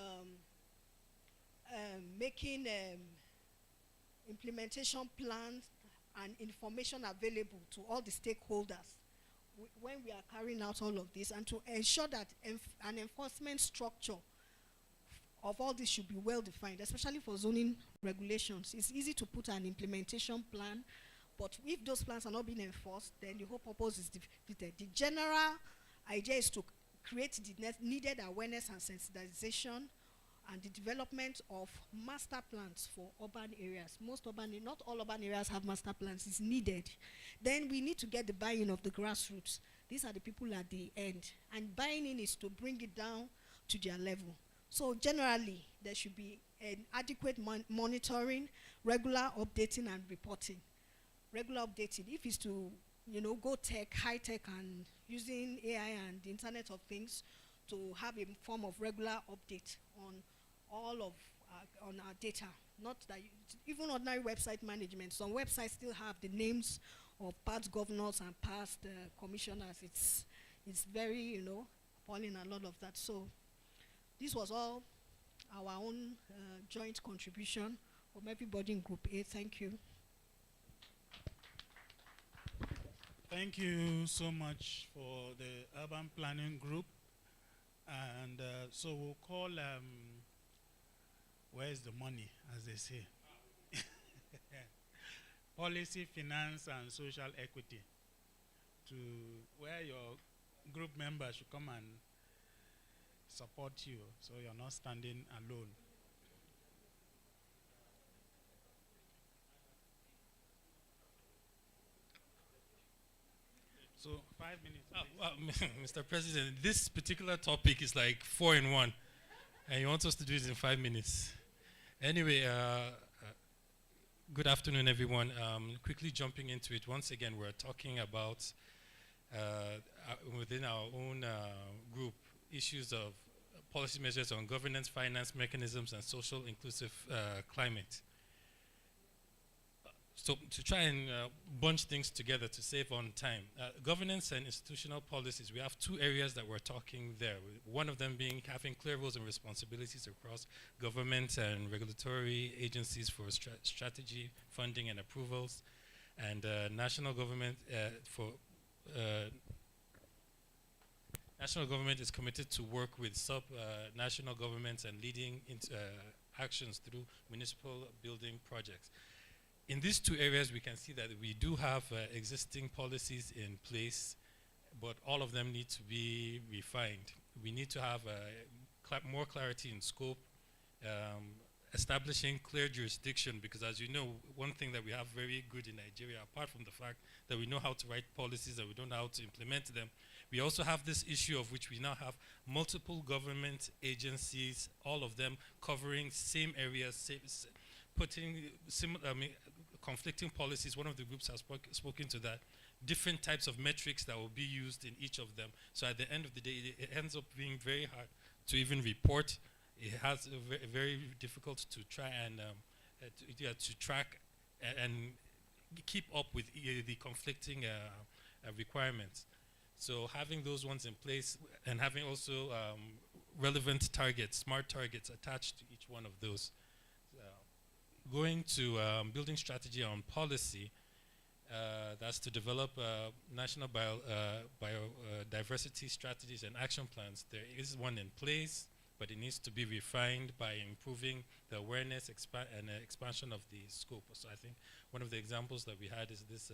making implementation plans and information available to all the stakeholders when we are carrying out all of this, and to ensure that an enforcement structure of all this should be well defined, especially for zoning regulations. It's easy to put an implementation plan, but if those plans are not being enforced, then the whole purpose is defeated. The general idea is to create the needed awareness and sensitization and the development of master plans for urban areas. Not all urban areas have master plans. It's needed. Then we need to get the buy-in of the grassroots. These are the people at the end. And buying in is to bring it down to their level. So generally, there should be an adequate monitoring, regular updating and reporting. Regular updating, if it's to go tech, high tech, and using AI and the Internet of Things to have a form of regular update on all of on our data. Not that even ordinary website management. Some websites still have the names of past governors and past commissioners. It's very appalling, a lot of that. So this was all our own joint contribution from everybody in Group A. Thank you. Thank you so much for the urban planning group. And so we'll call, where's the money, as they say? policy, finance, and social equity, to where your group members should come and support you, so you're not standing alone. So 5 minutes. Well, Mr. President, this particular topic is like 4 in 1, and you want us to do it in 5 minutes. Anyway, good afternoon, everyone. Quickly jumping into it, once again, we're talking about, within our own group, issues of policy measures on governance, finance mechanisms, and social inclusive climate. So to try and bunch things together to save on time, governance and institutional policies, we have 2 areas that we're talking there. One of them being having clear roles and responsibilities across government and regulatory agencies for strategy, funding, and approvals, and national government national government is committed to work with sub-national governments and leading actions through municipal building projects. In these 2 areas, we can see that we do have existing policies in place, but all of them need to be refined. We need to have more clarity in scope, establishing clear jurisdiction, because as you know, one thing that we have very good in Nigeria, apart from the fact that we know how to write policies and we don't know how to implement them, we also have this issue of which we now have multiple government agencies, all of them covering same areas, putting conflicting policies. One of the groups has spoken to that. Different types of metrics that will be used in each of them. So at the end of the day, it ends up being very hard to even report. It has very difficult to try and to track and keep up with the conflicting requirements. So having those ones in place and having also relevant targets, smart targets attached to each one of those. Going to building strategy on policy, that's to develop national biodiversity strategies and action plans. There is one in place, but it needs to be refined by improving the awareness and expansion of the scope. So I think one of the examples that we had is this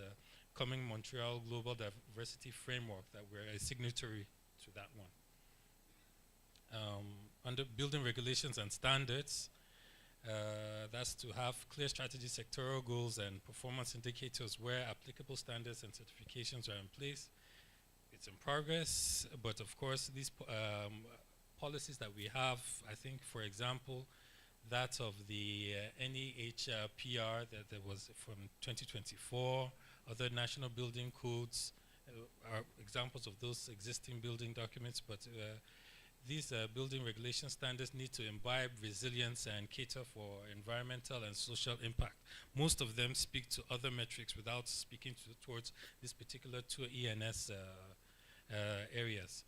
coming Montreal Global Diversity Framework, that we're a signatory to that one. Under building regulations and standards, that's to have clear strategy, sectoral goals, and performance indicators where applicable standards and certifications are in place. It's in progress, but of course, these policies that we have, I think, for example, that of the NEHPR that was from 2024, other national building codes are examples of those existing building documents, but these building regulation standards need to imbibe resilience and cater for environmental and social impact. Most of them speak to other metrics without speaking towards this particular 2 ENS areas.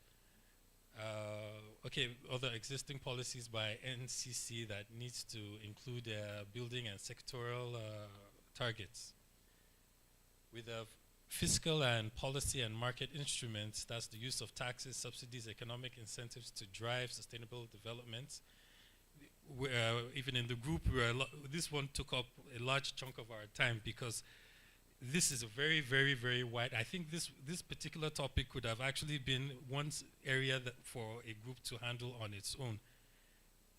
Okay, other existing policies by NCC that needs to include building and sectoral targets. With fiscal and policy and market instruments, that's the use of taxes, subsidies, economic incentives to drive sustainable development. Even in the group, this one took up a large chunk of our time because this is a very, very, very wide. I think this particular topic could have actually been one area that for a group to handle on its own.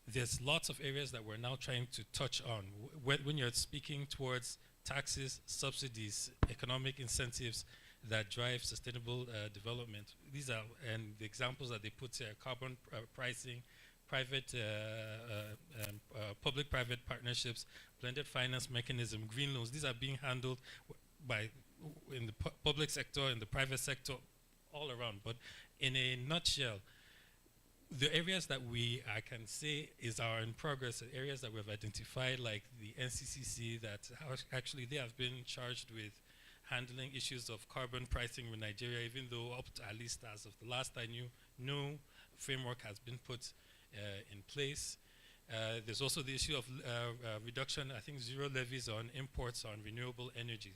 There's lots of areas that we're now trying to touch on. When you're speaking towards taxes, subsidies, economic incentives that drive sustainable development. These are, and the examples that they put here, carbon pricing, private, public-private partnerships, blended finance mechanism, green loans. These are being handled in the public sector, in the private sector, all around. But in a nutshell, the areas that I can say are in progress, the areas that we've identified, like the NCCC, that actually they have been charged with handling issues of carbon pricing in Nigeria, even though up to, at least as of the last I knew, no framework has been put in place. There's also the issue of reduction, I think 0 levies on imports on renewable energy,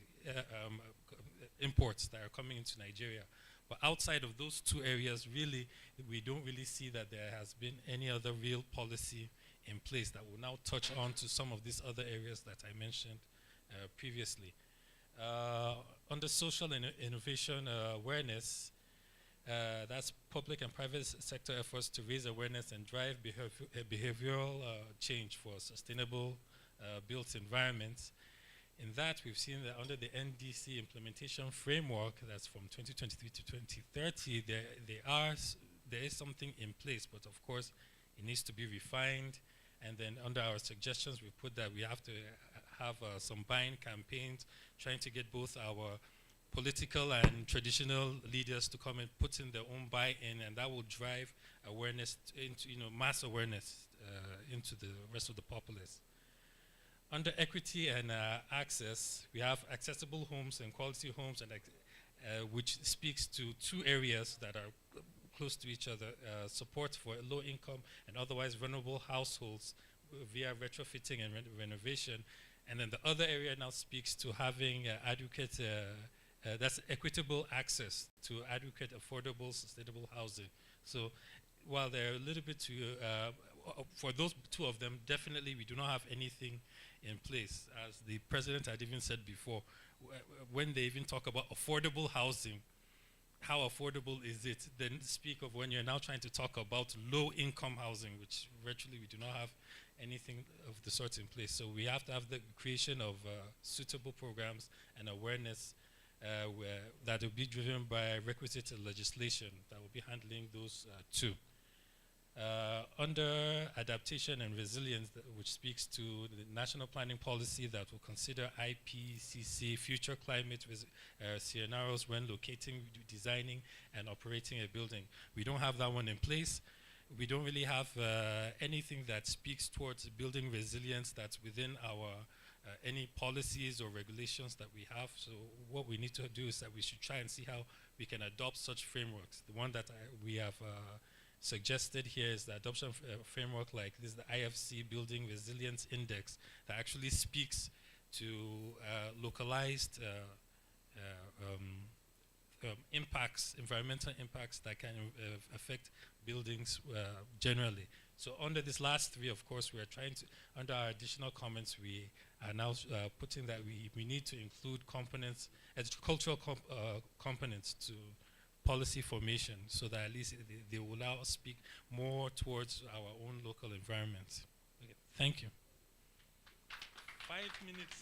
imports that are coming into Nigeria. But outside of those 2 areas, really, we don't really see that there has been any other real policy in place that will now touch on to some of these other areas that I mentioned previously. Under social innovation awareness, that's public and private sector efforts to raise awareness and drive behavioral change for sustainable built environments. In that, we've seen that under the NDC implementation framework, that's from 2023 to 2030, there is something in place, but of course, it needs to be refined. And then under our suggestions, we put that we have to have some buying campaigns, trying to get both our political and traditional leaders to come and put in their own buy-in, and that will drive awareness into, mass awareness into the rest of the populace. Under equity and access, we have accessible homes and quality homes, and which speaks to two areas that are close to each other: support for low-income and otherwise vulnerable households via retrofitting and renovation. And then the other area now speaks to having adequate, that's equitable access to adequate, affordable, sustainable housing. So while they're a little bit too, for those two of them, definitely we do not have anything in place. As the president had even said before, when they even talk about affordable housing, how affordable is it? Then speak of when you're now trying to talk about low-income housing, which virtually we do not have anything of the sort in place. So we have to have the creation of suitable programs and awareness that will be driven by requisite legislation that will be handling those two. Under adaptation and resilience, which speaks to the national planning policy that will consider IPCC future climate scenarios when locating, designing, and operating a building. We don't have that one in place. We don't really have anything that speaks towards building resilience that's within our any policies or regulations that we have. So what we need to do is that we should try and see how we can adopt such frameworks. The one that we have suggested here is the adoption framework like this, the IFC Building Resilience Index, that actually speaks to localized impacts, environmental impacts that can affect buildings generally. So under this last three, of course, we are trying to, under our additional comments, we are now putting that we need to include components, cultural components to policy formation, so that at least they will allow us speak more towards our own local environments. Okay, thank you. 5 minutes.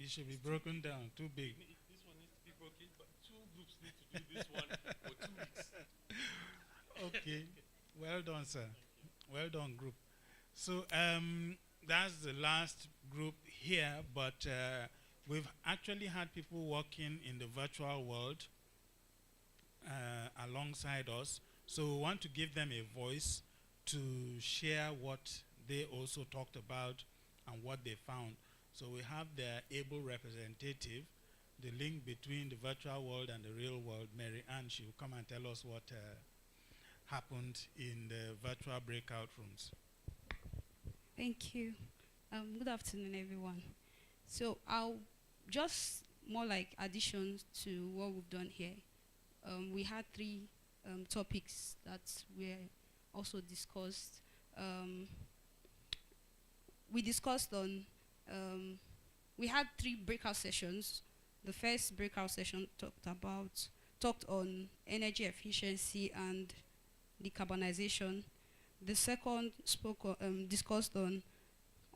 It should be broken down, too big. This one needs to be broken, but 2 groups need to do this one for 2 weeks. Okay, well done, sir. Well done, group. So that's the last group here, but we've actually had people working in the virtual world alongside us. So we want to give them a voice to share what they also talked about and what they found. So we have their able representative, the link between the virtual world and the real world, Mary Ann. She will come and tell us what happened in the virtual breakout rooms. Thank you. Good afternoon, everyone. So I'll just more like additions to what we've done here. We had 3 topics that were also discussed. We discussed on, we had 3 breakout sessions. The first breakout session talked on energy efficiency and decarbonization. The second discussed on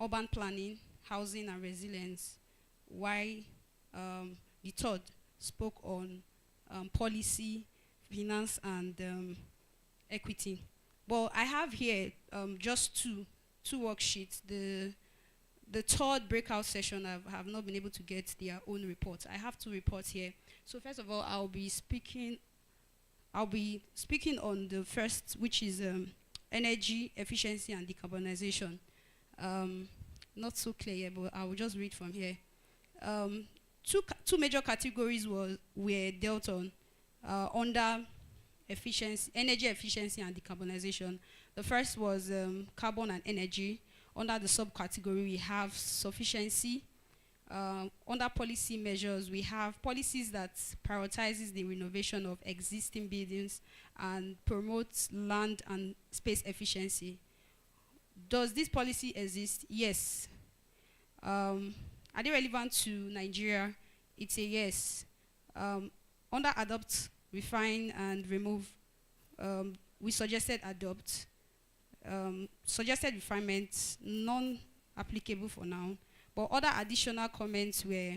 urban planning, housing and resilience, while the third spoke on policy, finance and equity. But I have here just two worksheets. The third breakout session have not been able to get their own reports. I have 2 reports here. So first of all, I'll be speaking on the first, which is energy efficiency and decarbonization. Not so clear here, but I will just read from here. Two major categories were dealt on under energy efficiency and decarbonization. The first was carbon and energy. Under the subcategory, we have sufficiency. Under policy measures, we have policies that prioritizes the renovation of existing buildings and promotes land and space efficiency. Does this policy exist? Yes. Are they relevant to Nigeria? It's a yes. Under adopt, refine, and remove, we suggested adopt. Suggested refinements, non-applicable for now. But other additional comments were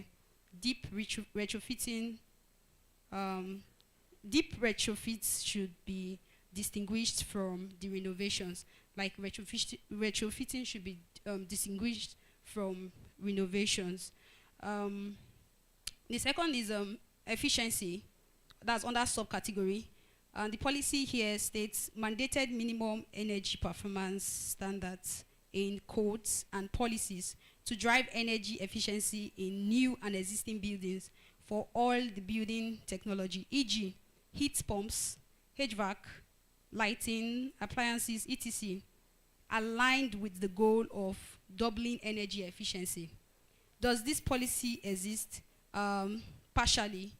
deep retrofitting. Deep retrofits should be distinguished from the renovations. Like retrofitting should be distinguished from renovations. The second is efficiency. That's under subcategory. The policy here states mandated minimum energy performance standards in codes and policies to drive energy efficiency in new and existing buildings for all the building technology, e.g. heat pumps, HVAC, lighting, appliances, etc., aligned with the goal of doubling energy efficiency. Does this policy exist? Partially.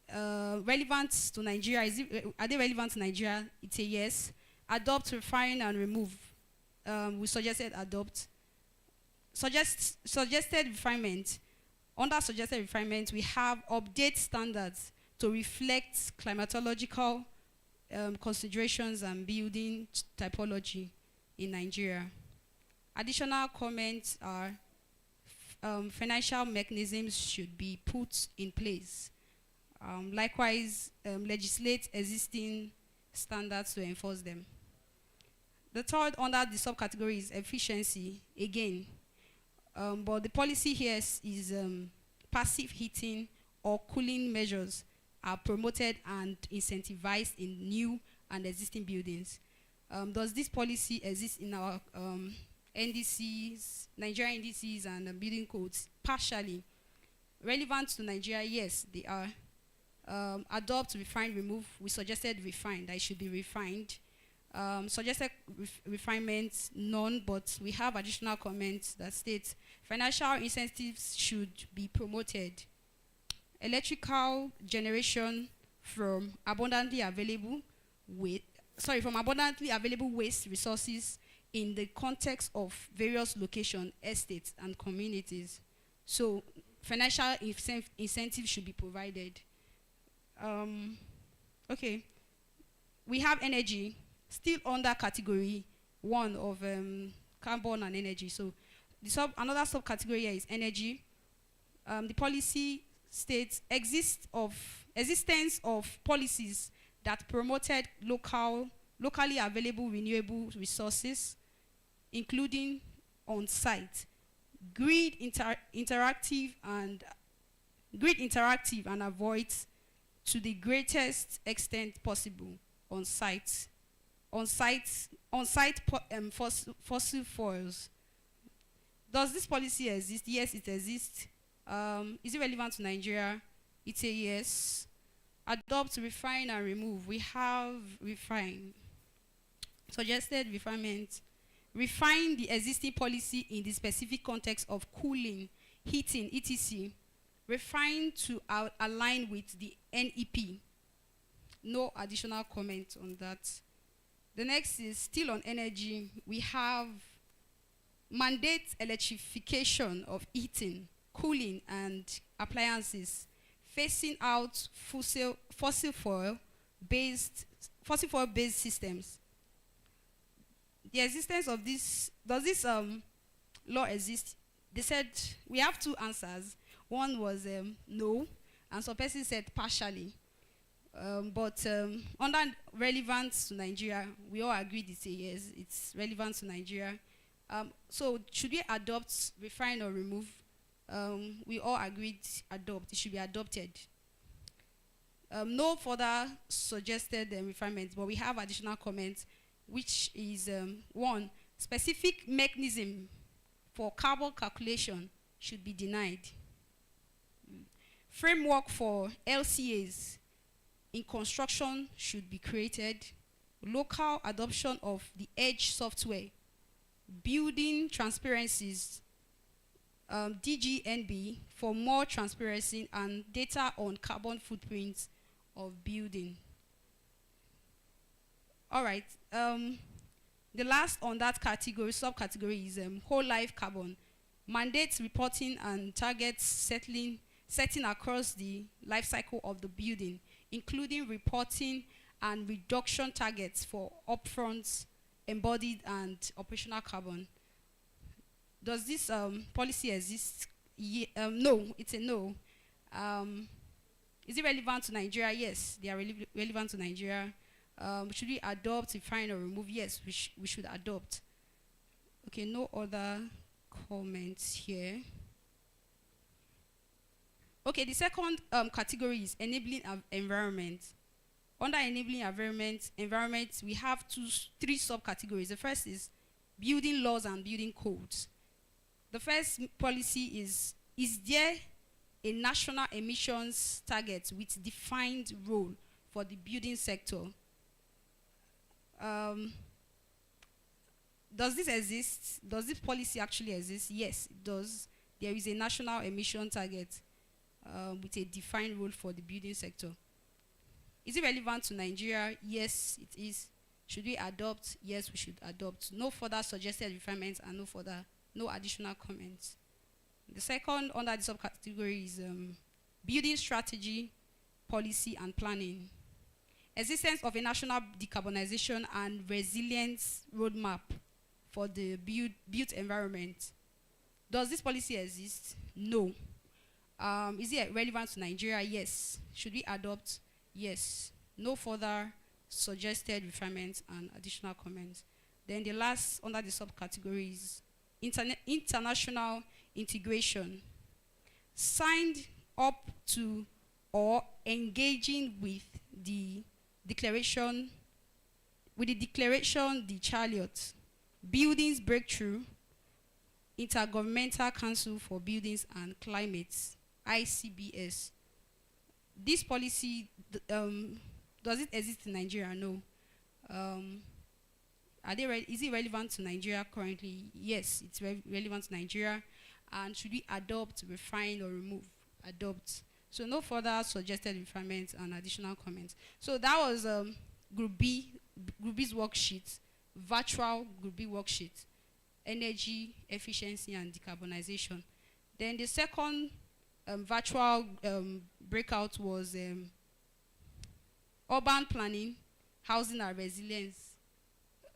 Relevant to Nigeria, are they relevant to Nigeria? It's a yes. Adopt, refine, and remove. We suggested adopt. Suggested refinement. Under suggested refinement, we have update standards to reflect climatological considerations and building typology in Nigeria. Additional comments are financial mechanisms should be put in place. Likewise, legislate existing standards to enforce them. The third under the subcategory is efficiency, again. But the policy here is passive heating or cooling measures are promoted and incentivized in new and existing buildings. Does this policy exist in our NDCs, Nigerian NDCs and building codes? Partially. Relevant to Nigeria, yes, they are. Adopt, refine, remove. We suggested refine, that it should be refined. Suggested refinements, none, but we have additional comments that state financial incentives should be promoted. Electrical generation from abundantly available waste resources in the context of various locations, estates, and communities. So financial incentives should be provided. Okay. We have energy, still under category 1 of carbon and energy. So another subcategory here is energy. The policy states existence of policies that promoted locally available renewable resources, including on-site, grid interactive and avoids to the greatest extent possible on-site fossil fuels. Does this policy exist? Yes, it exists. Is it relevant to Nigeria? It's a yes. Adopt, refine, and remove. We have refine. Suggested refinement. Refine the existing policy in the specific context of cooling, heating, etc. Refine to align with the NEP. No additional comment on that. The next is still on energy. We have mandate electrification of heating, cooling, and appliances, phasing out fossil fuel-based systems. The existence of this, does this law exist? They said we have two answers. One was no, and some person said partially. But under relevance to Nigeria, we all agreed it's a yes, it's relevant to Nigeria. So should we adopt, refine, or remove? We all agreed adopt, it should be adopted. No further suggested refinements, but we have additional comments, which is 1, specific mechanism for carbon calculation should be denied. Framework for LCAs in construction should be created. Local adoption of the edge software. Building transparencies, DGNB, for more transparency and data on carbon footprints of building. All right. The last on that category, subcategory, is whole life carbon. Mandates reporting and targets setting across the life cycle of the building, including reporting and reduction targets for upfront, embodied, and operational carbon. Does this policy exist? No, it's a no. Is it relevant to Nigeria? Yes, they are relevant to Nigeria. Should we adopt, refine, or remove? Yes, we should adopt. Okay, no other comments here. Okay, the second category is enabling environment. Under enabling environment, we have three subcategories. The first is building laws and building codes. The first policy is there a national emissions target with defined role for the building sector? Does this exist? Does this policy actually exist? Yes, it does. There is a national emission target with a defined role for the building sector. Is it relevant to Nigeria? Yes, it is. Should we adopt? Yes, we should adopt. No further suggested refinements and no additional comments. The second under the subcategory is building strategy, policy, and planning. Existence of a national decarbonization and resilience roadmap for the built environment. Does this policy exist? No. Is it relevant to Nigeria? Yes. Should we adopt? Yes. No further suggested refinements and additional comments. Then the last under the subcategory is international integration. Signed up to or engaging with the declaration, the Chariot, Buildings Breakthrough, Intergovernmental Council for Buildings and Climate, ICBS. This policy, does it exist in Nigeria? No. Is it relevant to Nigeria currently? Yes, it's relevant to Nigeria. And should we adopt, refine, or remove? Adopt. So no further suggested refinements and additional comments. So that was Group B's worksheet, virtual Group B worksheet, energy efficiency and decarbonization. Then the second virtual breakout was urban planning, housing and resilience.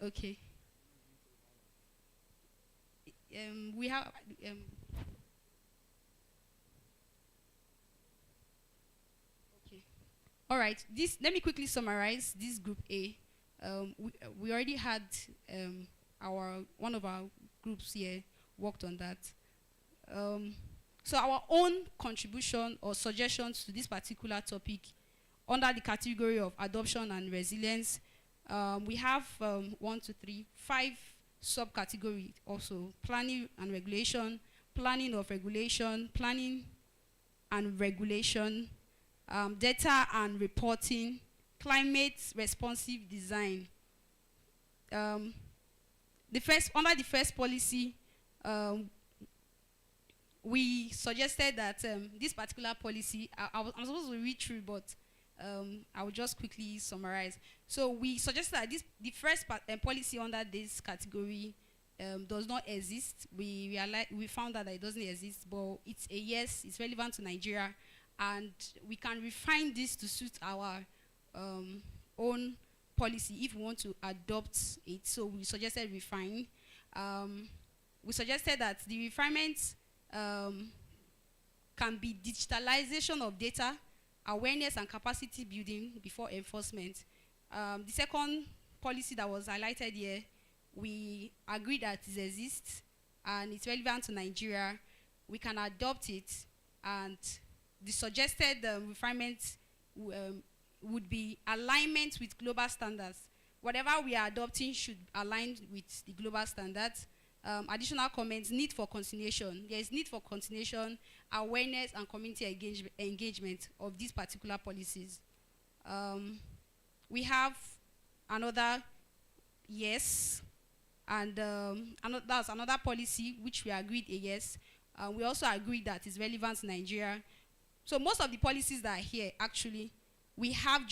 Okay. We have okay. All right. Let me quickly summarize this Group A. We already had one of our groups here worked on that. So our own contribution or suggestions to this particular topic under the category of adoption and resilience, we have 5 subcategories also: planning and regulation, planning of regulation, planning and regulation, data and reporting, climate responsive design. Under the first policy, we suggested that this particular policy, I'm supposed to read through, but I will just quickly summarize. So we suggested that the first policy under this category does not exist. We found out that it doesn't exist, but it's a yes, it's relevant to Nigeria, and we can refine this to suit our own policy if we want to adopt it. So we suggested refine. We suggested that the refinements can be digitalization of data, awareness and capacity building before enforcement. The second policy that was highlighted here, we agree that it exists and it's relevant to Nigeria. We can adopt it, and the suggested refinements would be alignment with global standards. Whatever we are adopting should align with the global standards. Additional comments: need for continuation. There is need for continuation, awareness, and community engagement of these particular policies. We have another yes, and that's another policy which we agreed a yes. We also agreed that it's relevant to Nigeria. So most of the policies that are here, actually, we had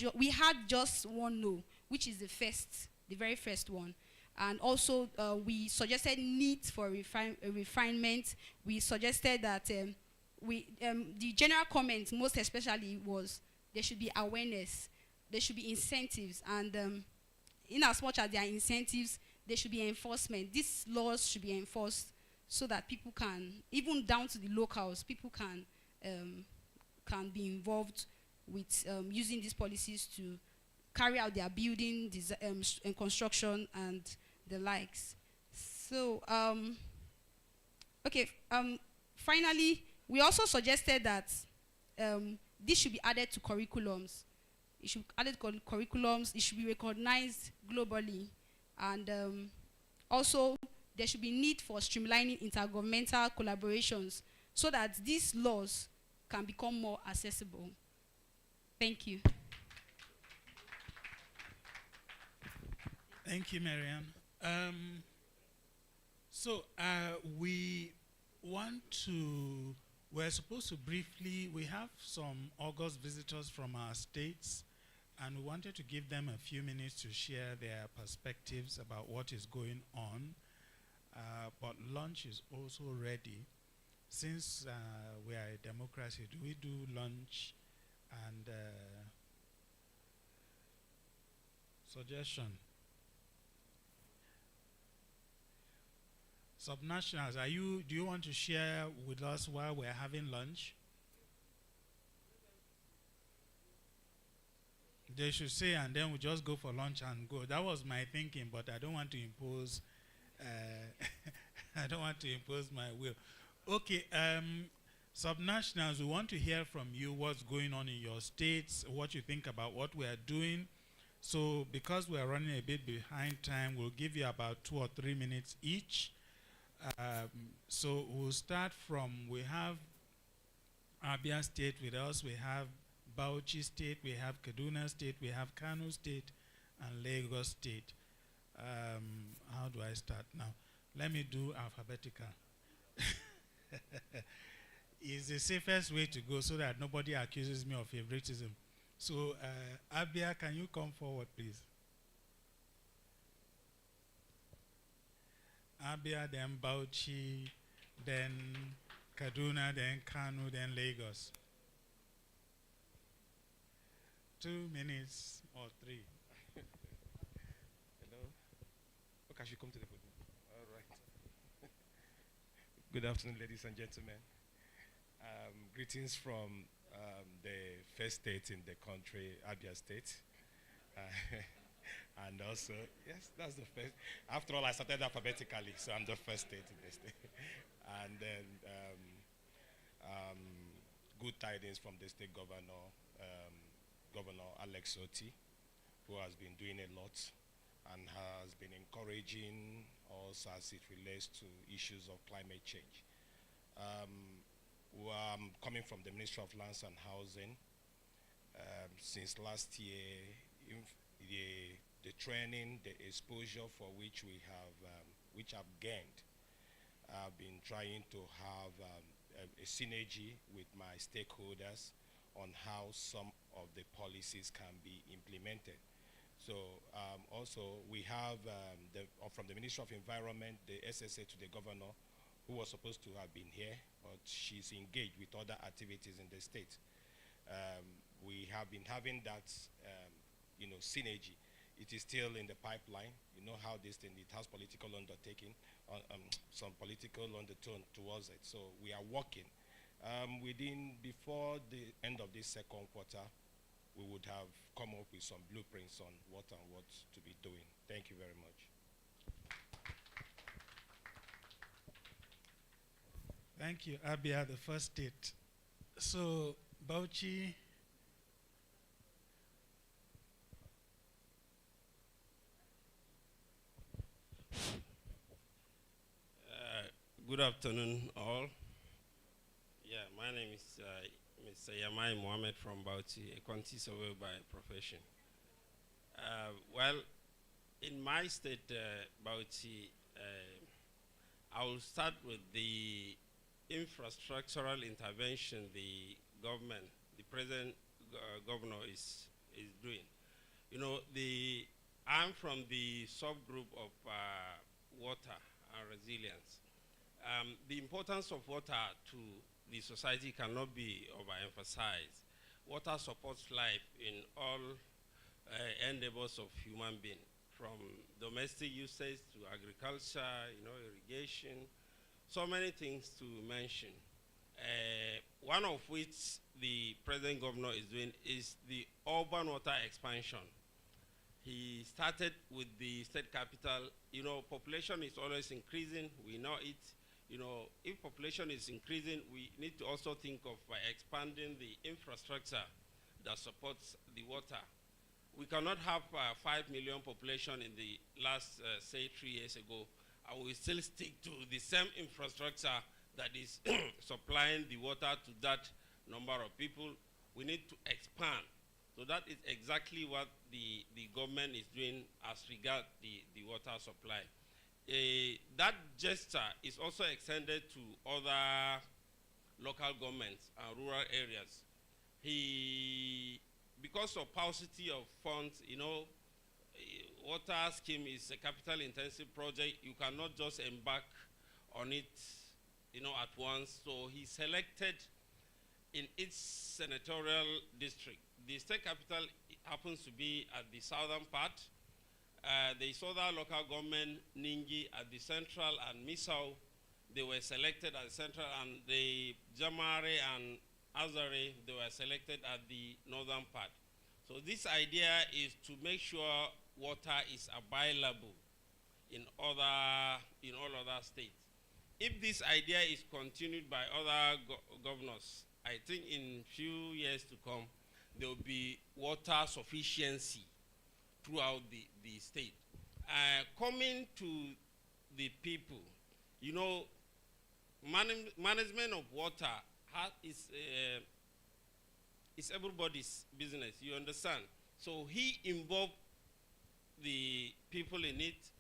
just one no, which is the very first one. And also, we suggested needs for refinement. We suggested that the general comment, most especially, was there should be awareness, there should be incentives, and in as much as there are incentives, there should be enforcement. These laws should be enforced so that people can, even down to the locals, people can be involved with using these policies to carry out their building, and construction, and the likes. So, finally, we also suggested that this should be added to curriculums. It should be added to curriculums. It should be recognized globally. And also, there should be need for streamlining intergovernmental collaborations so that these laws can become more accessible. Thank you. Thank you, Marianne. We're supposed to briefly, we have some August visitors from our states, and we wanted to give them a few minutes to share their perspectives about what is going on. But lunch is also ready. Since we are a democracy, do we do lunch and suggestion? Subnationals, do you want to share with us while we're having lunch? They should say, and then we just go for lunch and go. That was my thinking, but I don't want to impose I don't want to impose my will. Okay, subnationals, we want to hear from you what's going on in your states, what you think about what we are doing. So because we are running a bit behind time, we'll give you about 2 or 3 minutes each. So we'll start from, we have Abia State with us, we have Bauchi State, we have Kaduna State, we have Kano State, and Lagos State. How do I start now? Let me do alphabetical. It's the safest way to go so that nobody accuses me of favoritism. So, Abia, can you come forward, please? Abia, then Bauchi, then Kaduna, then Kano, then Lagos. 2 minutes or 3. Hello. Okay, I should come to the podium. All right. Good afternoon, ladies and gentlemen. Greetings from the first state in the country, Abia State. And also, yes, that's the first. After all, I started alphabetically, so I'm the first state in the state. And then good tidings from the state governor, Governor Alex Oti, who has been doing a lot and has been encouraging us as it relates to issues of climate change. I'm coming from the Ministry of Lands and Housing. Since last year, the training, the exposure for which we have, which I've gained, I've been trying to have a synergy with my stakeholders on how some of the policies can be implemented. So also we have from the Ministry of Environment, the SSA to the governor, who was supposed to have been here, but she's engaged with other activities in the state. We have been having that synergy. It is still in the pipeline. You know how this thing, it has political undertaking, some political undertone towards it. So we are working. Before the end of this second quarter, we would have come up with some blueprints on what to be doing. Thank you very much. Thank you, Abia, the first state. So, Bauchi. Good afternoon, all. Yeah, my name is Mr. Yamai Mohammed from Bauchi, a quantity surveyor by profession. Well, in my state, Bauchi, I will start with the infrastructural intervention the government, the present governor is doing. You know, I'm from the subgroup of water and resilience. The importance of water to the society cannot be overemphasized. Water supports life in all endeavors of human being, from domestic usage to agriculture, irrigation, so many things to mention. One of which the present governor is doing is the urban water expansion. He started with the state capital. Population is always increasing. We know it. If population is increasing, we need to also think of expanding the infrastructure that supports the water. We cannot have 5 million population in the last, say, 3 years ago, and we still stick to the same infrastructure that is supplying the water to that number of people. We need to expand. So that is exactly what the government is doing as regards the water supply. That gesture is also extended to other local governments and rural areas. Because of paucity of funds, water scheme is a capital intensive project. You cannot just embark on it, at once. So he selected in each senatorial district. The state capital happens to be at the southern part. The other local government, Ningi, at the central, and Misau, they were selected at the central, and the Jamare and Azare, they were selected at the northern part. So this idea is to make sure water is available in all other states. If this idea is continued by other governors, I think in few years to come, there will be water sufficiency throughout the state. Coming to the people, management of water is everybody's business, you understand? So he involved the people in it.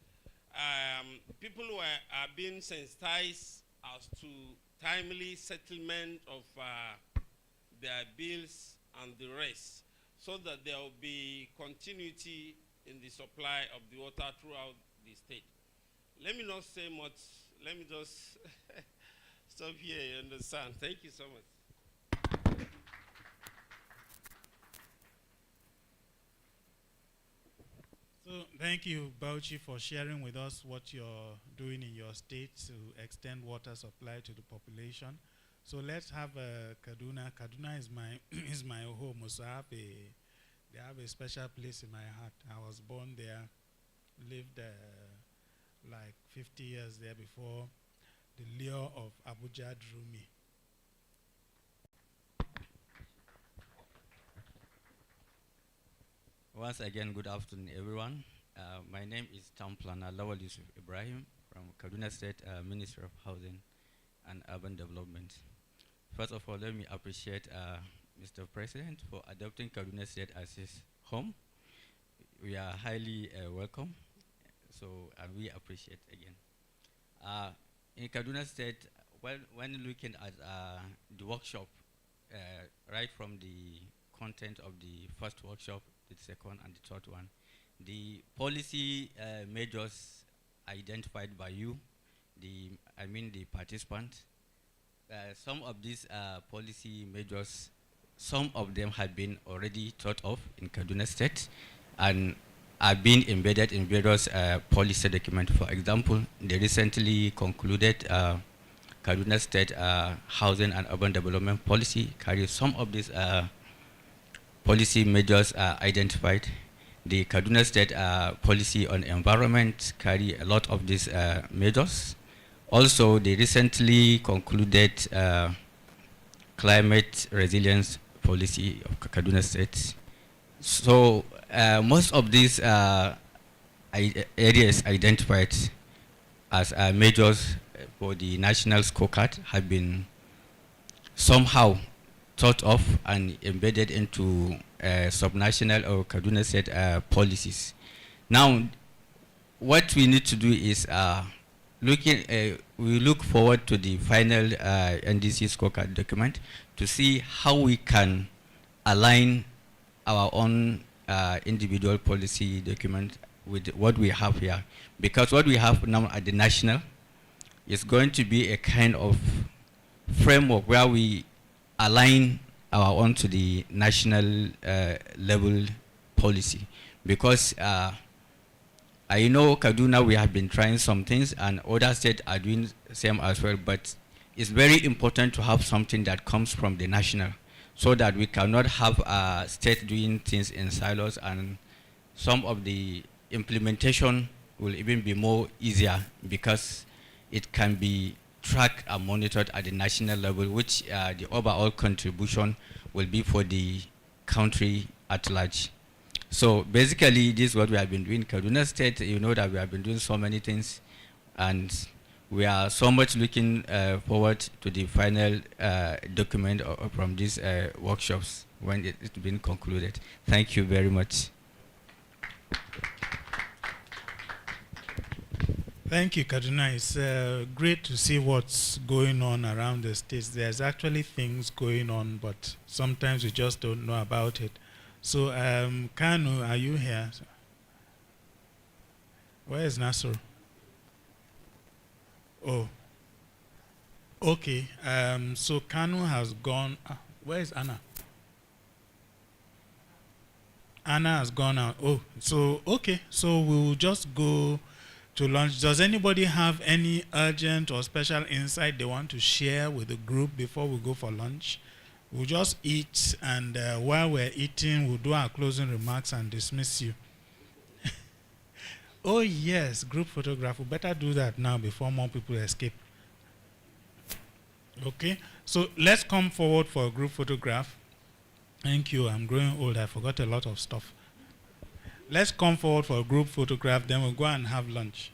People are being sensitized as to timely settlement of their bills and the rest, so that there will be continuity in the supply of the water throughout the state. Let me not say much. Let me just stop here, you understand? Thank you so much. So thank you, Bauchi, for sharing with us what you're doing in your state to extend water supply to the population. So let's have Kaduna. Kaduna is my home, so they have a special place in my heart. I was born there, lived like 50 years there before the lure of Abuja drew me. Once again, good afternoon, everyone. My name is Town Planner Lawal Yusuf Ibrahim from Kaduna State Ministry of Housing and Urban Development. First of all, let me appreciate Mr. President for adopting Kaduna State as his home. We are highly welcome, so we appreciate again. In Kaduna State, when looking at the workshop, right from the content of the first workshop, the second and the third one, the policy measures identified by you, the participants, some of these policy measures, some of them have been already thought of in Kaduna State and are being embedded in various policy documents. For example, the recently concluded Kaduna State Housing and Urban Development Policy carries some of these policy measures identified. The Kaduna State Policy on Environment carry a lot of these measures. Also, the recently concluded Climate Resilience Policy of Kaduna State. So most of these areas identified as measures for the national scorecard have been somehow thought of and embedded into subnational or Kaduna State policies. Now, what we need to do is we look forward to the final NDC scorecard document to see how we can align our own individual policy document with what we have here. Because what we have now at the national is going to be a kind of framework where we align our own to the national level policy. Because I know Kaduna, we have been trying some things, and other states are doing the same as well, but it's very important to have something that comes from the national, so that we cannot have a state doing things in silos, and some of the implementation will even be more easier because it can be tracked and monitored at the national level, which the overall contribution will be for the country at large. So basically, this is what we have been doing. Kaduna State, you know that we have been doing so many things, and we are so much looking forward to the final document from these workshops when it's been concluded. Thank you very much. Thank you, Kaduna. It's great to see what's going on around the states. There's actually things going on, but sometimes we just don't know about it. So, Kanu, are you here? Where is Nasser? Oh, okay. So Kanu has gone. Where is Anna? Anna has gone out. Oh, so okay. So we will just go to lunch. Does anybody have any urgent or special insight they want to share with the group before we go for lunch? We'll just eat, and while we're eating, we'll do our closing remarks and dismiss you. Oh yes, group photograph. We better do that now before more people escape. Okay, so let's come forward for a group photograph. Thank you. I'm growing old. I forgot a lot of stuff. Let's come forward for a group photograph, then we'll go and have lunch.